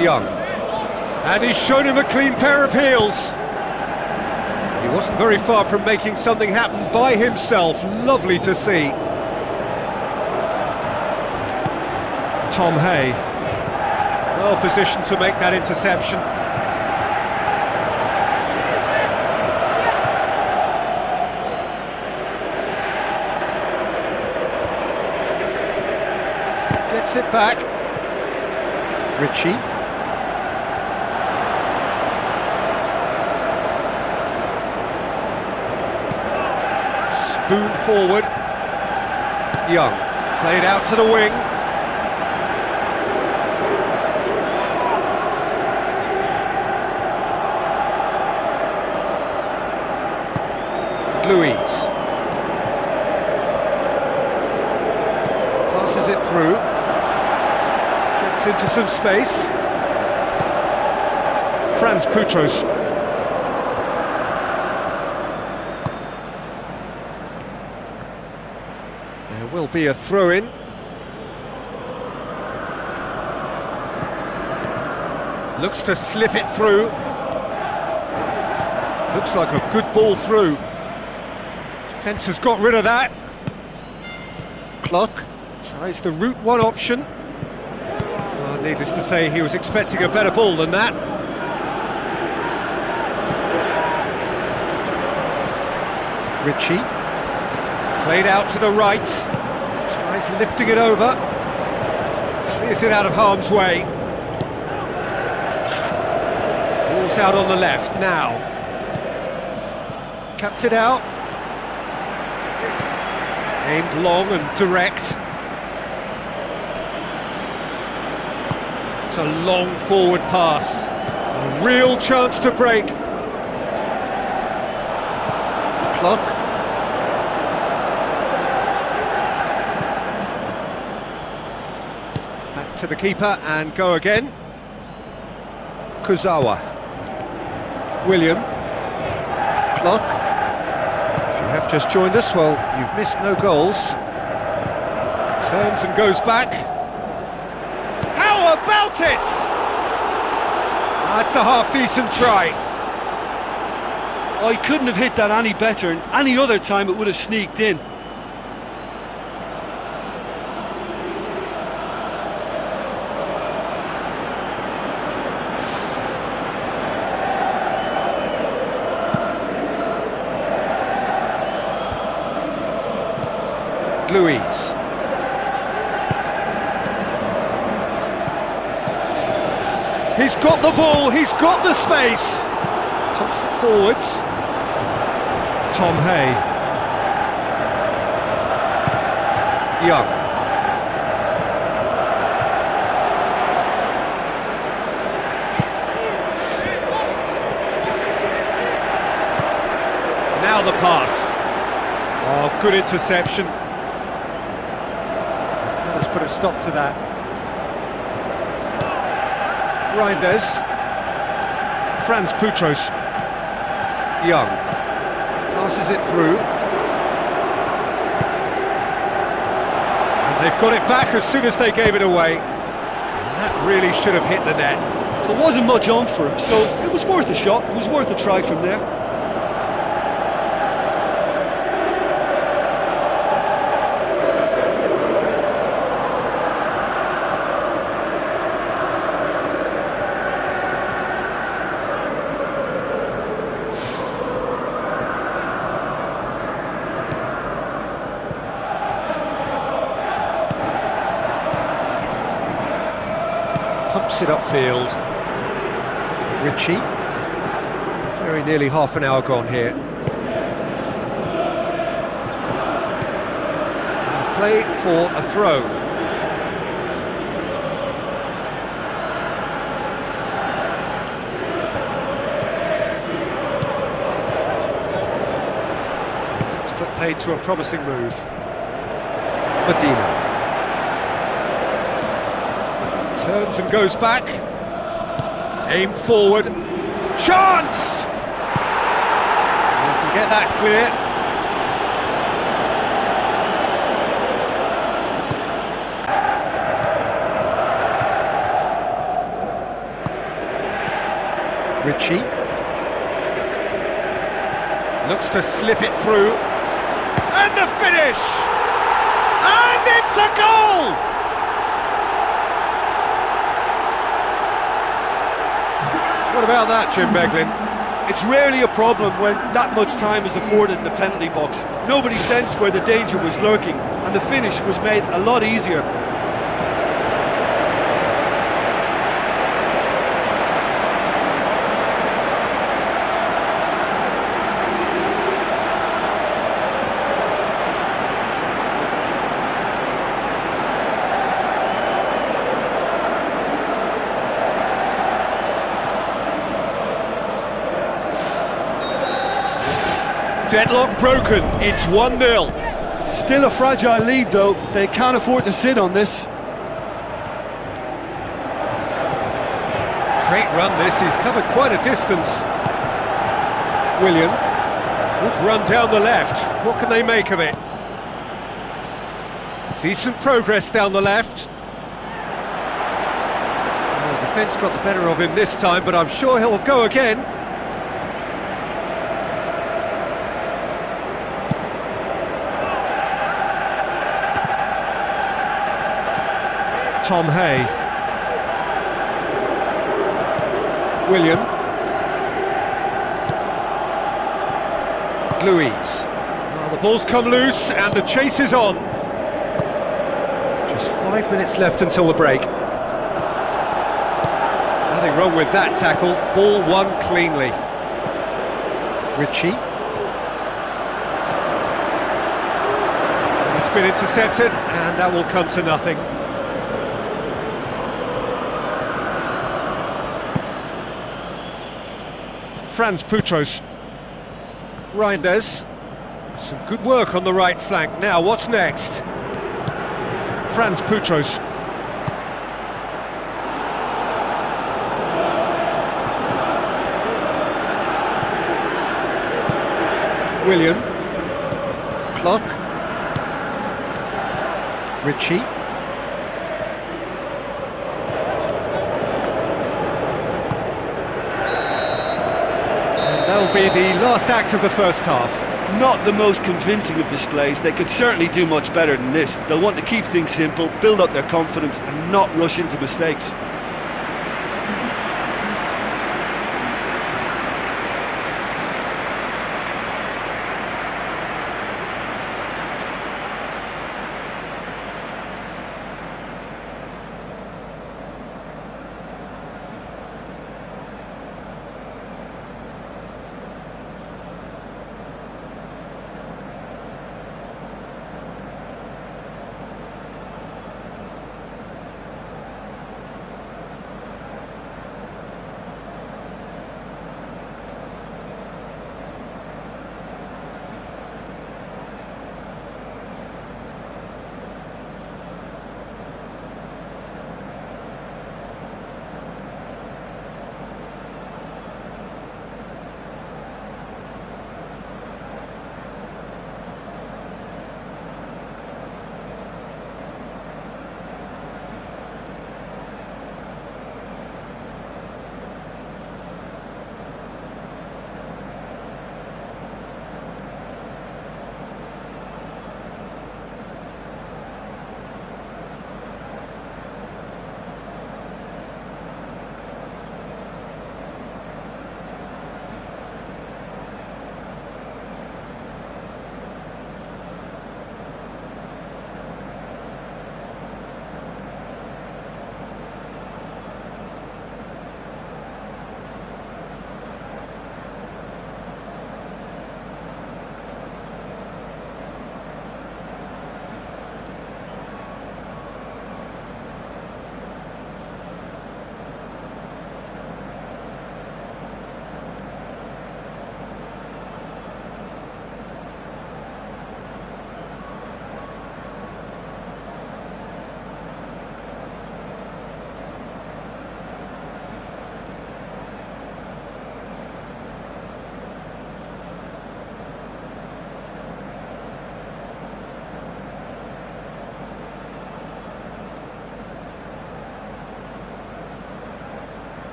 Young. And he's shown him a clean pair of heels. He wasn't very far from making something happen by himself. Lovely to see. Tom Hay. Well positioned to make that interception. Gets it back. Ritchie. Spoon forward. Young. Played out to the wing. Louise. Passes it through. Into some space. Franz Putros. There will be a throw-in. Looks to slip it through. Looks like a good ball through. Defence has got rid of that. Clock tries the route one option. Needless to say, he was expecting a better ball than that. Ritchie. Played out to the right. Tries lifting it over. Clears it out of harm's way. Ball's out on the left now. Cuts it out. Aimed long and direct. It's a long forward pass. A real chance to break. Clock. Back to the keeper and go again. Kurzawa. William. Clock. If you have just joined us, well, you've missed no goals. Turns and goes back. How about it? That's a half-decent try. Oh, he couldn't have hit that any better, and any other time it would have sneaked in. Louise. He's got the ball, he's got the space. Pumps it forwards. Tom Hay. Young. Now the pass. Oh, good interception. Let's put a stop to that. Reinders. Franz Putros. Young. Passes it through. And they've got it back as soon as they gave it away. And that really should have hit the net. There wasn't much on for him, so it was worth a shot. It was worth a try from there. Pumps it upfield. Ritchie. Very nearly half an hour gone here. And play for a throw. That's put paid to a promising move. Medina. Turns and goes back. Aimed forward. Chance! You can get that clear. Ritchie. Looks to slip it through. And the finish! And it's a goal! What about that, Jim Beglin? It's rarely a problem when that much time is afforded in the penalty box. Nobody sensed where the danger was lurking, and the finish was made a lot easier. Deadlock broken, it's 1-0. Still a fragile lead though, they can't afford to sit on this. Great run this, he's covered quite a distance. William, good run down the left, what can they make of it? Decent progress down the left. Well, the defence got the better of him this time, but I'm sure he'll go again. Tom Hay. William. Louise. Well, the ball's come loose and the chase is on. Just 5 minutes left until the break. Nothing wrong with that tackle. Ball won cleanly. Ritchie. It's been intercepted and that will come to nothing. Franz Putros. Reinders. Some good work on the right flank. Now, what's next? Franz Putros. William. Clock. Ritchie. And that'll be the last act of the first half. Not the most convincing of displays. They could certainly do much better than this. They'll want to keep things simple, build up their confidence and not rush into mistakes.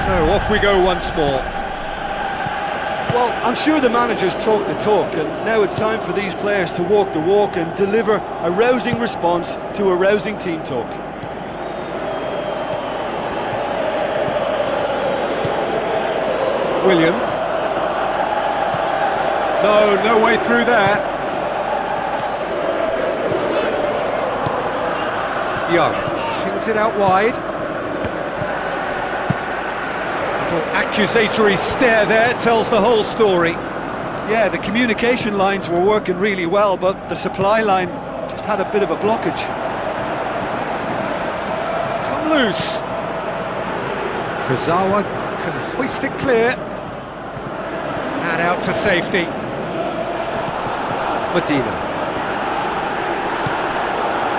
So off we go once more. Well, I'm sure the managers talk the talk, and now it's time for these players to walk the walk and deliver a rousing response to a rousing team talk. William. No, no way through there. Young pings it out wide. Little accusatory stare there tells the whole story. Yeah, the communication lines were working really well, but the supply line just had a bit of a blockage. It's come loose. Kurzawa can hoist it clear. And out to safety. Medina.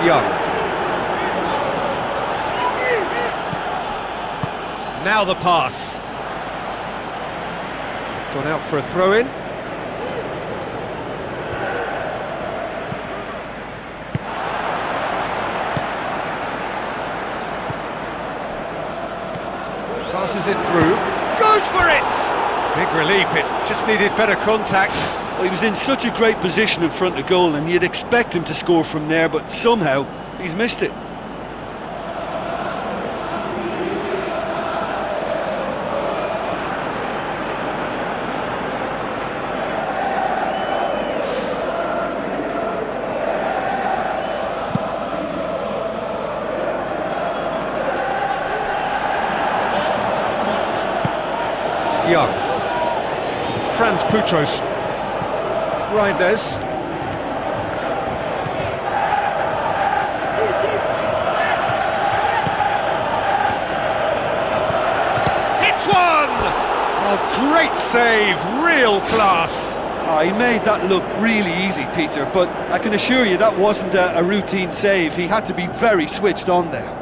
Young. Now the pass. It's gone out for a throw-in. Passes it through. Goes for it! Big relief, it just needed better contact. Well, he was in such a great position in front of goal, and you'd expect him to score from there, but somehow he's missed it. Young. Franz Putros. Reinders. Hits one! Oh, great save, real class. Oh, he made that look really easy, Peter, but I can assure you that wasn't a routine save. He had to be very switched on there.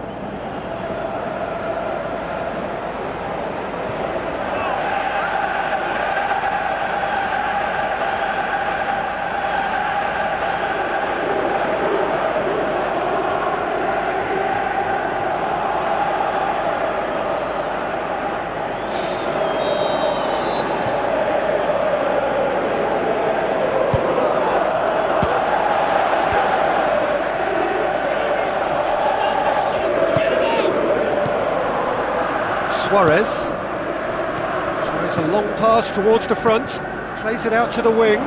Suarez tries a long pass towards the front, plays it out to the wing.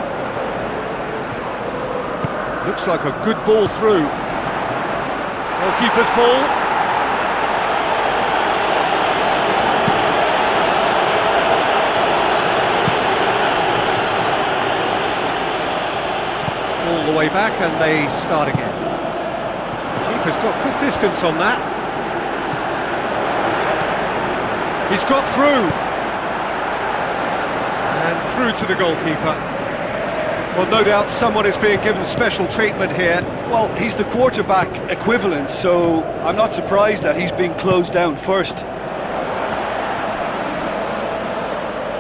Looks like a good ball through. Goalkeeper's ball. All the way back and they start again. Keeper's got good distance on that. He's got through. And through to the goalkeeper. Well, no doubt someone is being given special treatment here. Well, he's the quarterback equivalent, so I'm not surprised that he's being closed down first.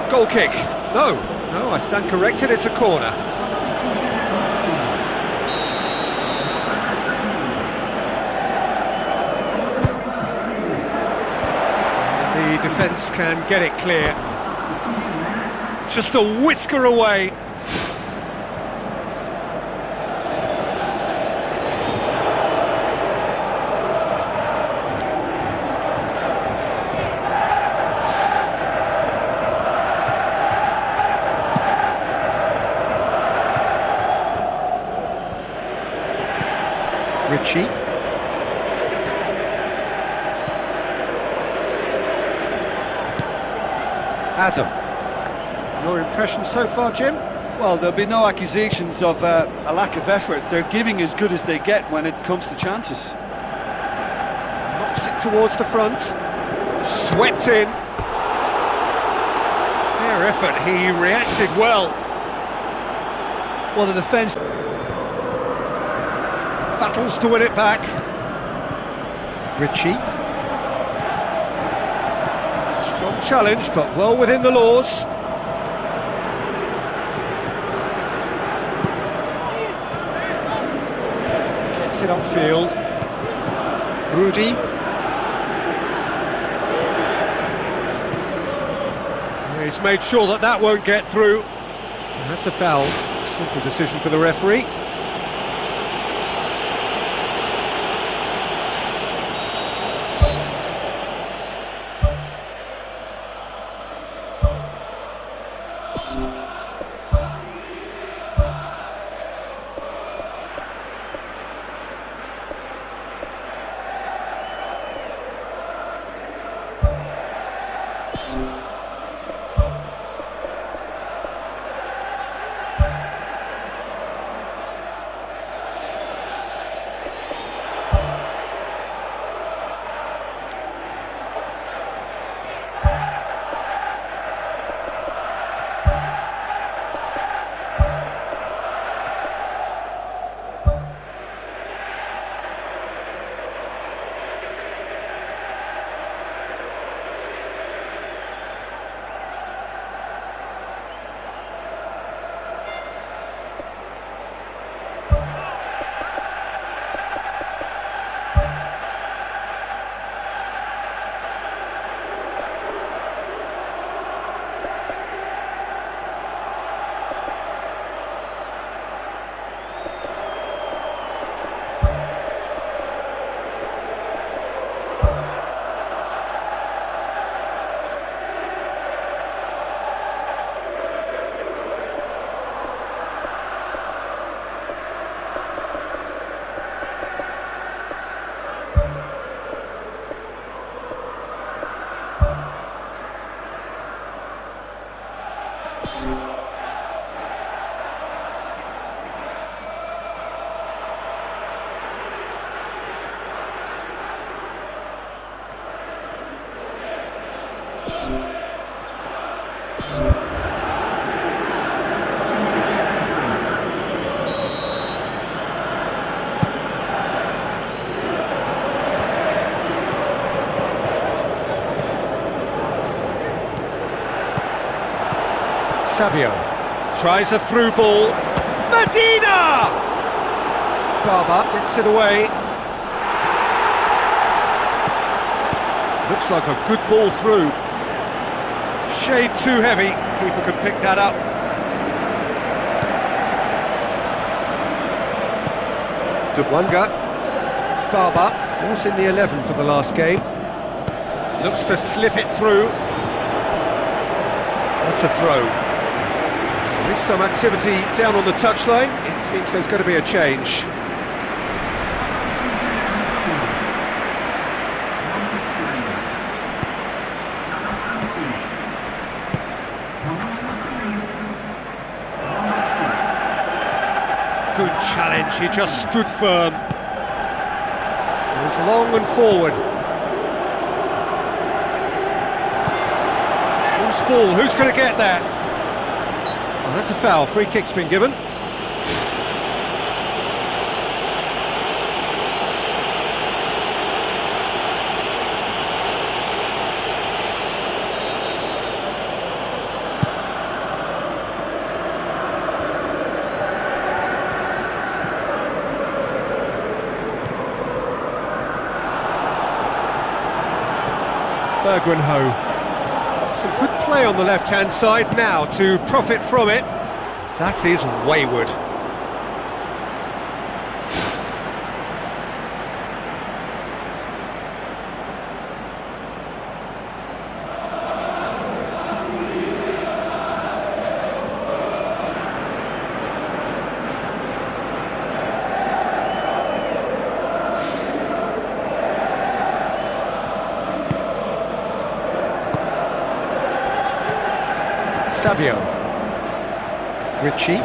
Goal kick. No, I stand corrected, it's a corner. The defence can get it clear. Just a whisker away. Ritchie. Adam, your impression so far, Jim? Well, there'll be no accusations of a lack of effort. They're giving as good as they get when it comes to chances. Knocks it towards the front. Swept in. Fair effort, he reacted well. Well, the defence battles to win it back. Ritchie. Strong challenge, but well within the laws. Gets it upfield. Rudy. He's made sure that that won't get through. That's a foul. Simple decision for the referee. Savio tries a through ball. Medina! Barba gets it away. Looks like a good ball through. Shade too heavy. Keeper can pick that up. Dubwanga. Barba was in the 11 for the last game. Looks to slip it through. That's a throw. There is some activity down on the touchline. It seems there's going to be a change. Good challenge, he just stood firm. Goes long and forward. Loose ball, who's going to get that? Oh, that's a foul, free kick's been given. Bergwenho. Some good play on the left-hand side now to profit from it. That is wayward. Savio. Ritchie.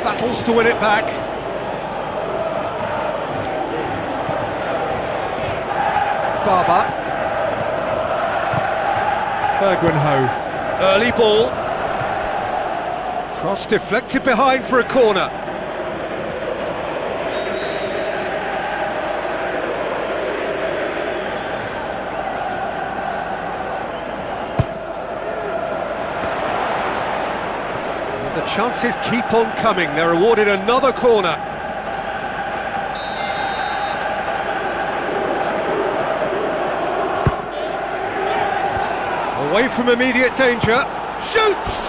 Battles to win it back. Barba. Bergwenho. Early ball. Cross deflected behind for a corner. The chances keep on coming. They're awarded another corner. Away from immediate danger. Shoots!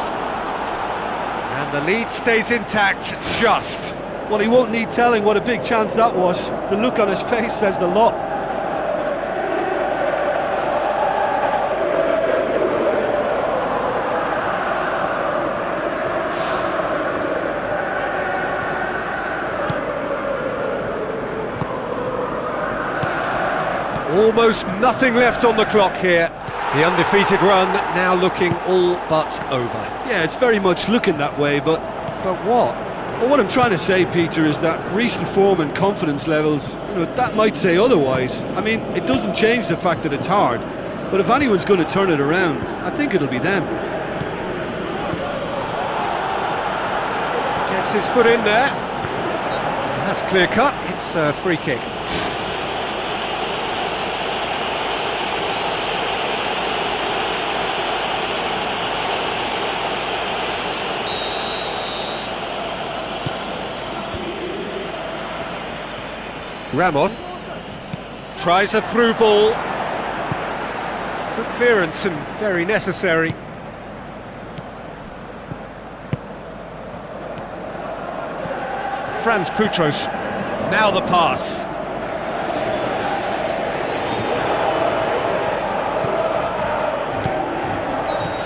And the lead stays intact, just. Well, he won't need telling what a big chance that was. The look on his face says the lot. Almost nothing left on the clock here. The undefeated run now looking all but over. Yeah, it's very much looking that way, but what? well, what I'm trying to say, Peter, is that recent form and confidence levels, that might say otherwise. I mean, it doesn't change the fact that it's hard, but if anyone's going to turn it around, I think it'll be them. Gets his foot in there. That's clear cut. It's a free kick. Ramon tries a through ball. Good clearance and very necessary. Franz Putros. Now the pass.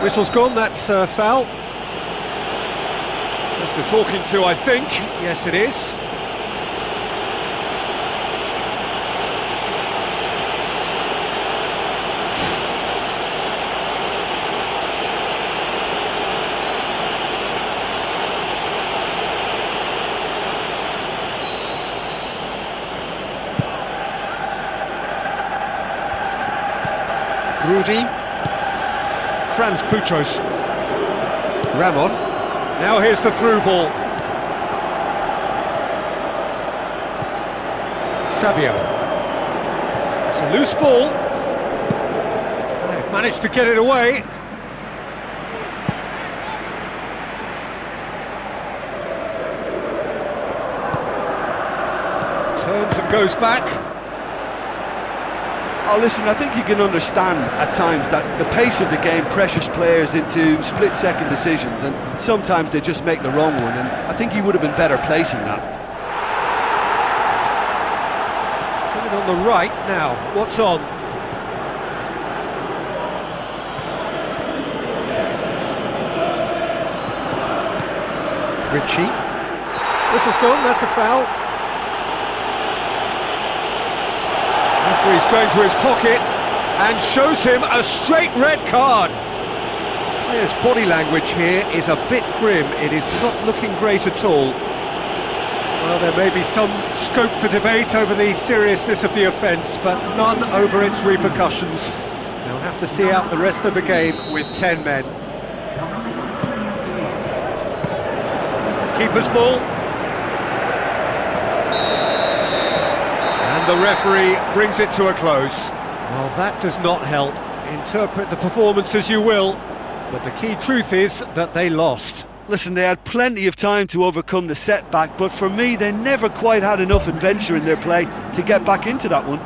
Whistle's gone, that's a foul. Just a talking to, I think. Yes, it is. Rudy, Franz Putros, Ramon, now here's the through ball. Savio, it's a loose ball, they've managed to get it away. Turns and goes back. Oh, listen, I think you can understand at times that the pace of the game pressures players into split-second decisions, and sometimes they just make the wrong one, and I think he would have been better placing that. He's coming on the right now. What's on? Ritchie. Whistle's gone, that's a foul. Referee's going to his pocket and shows him a straight red card. The player's body language here is a bit grim. It is not looking great at all. Well, there may be some scope for debate over the seriousness of the offence, but none over its repercussions. They'll have to see out the rest of the game with 10 men. Keeper's ball. The referee brings it to a close. Well, that does not help. Interpret the performance as you will, but the key truth is that they lost. Listen, they had plenty of time to overcome the setback, but for me, they never quite had enough adventure in their play to get back into that one.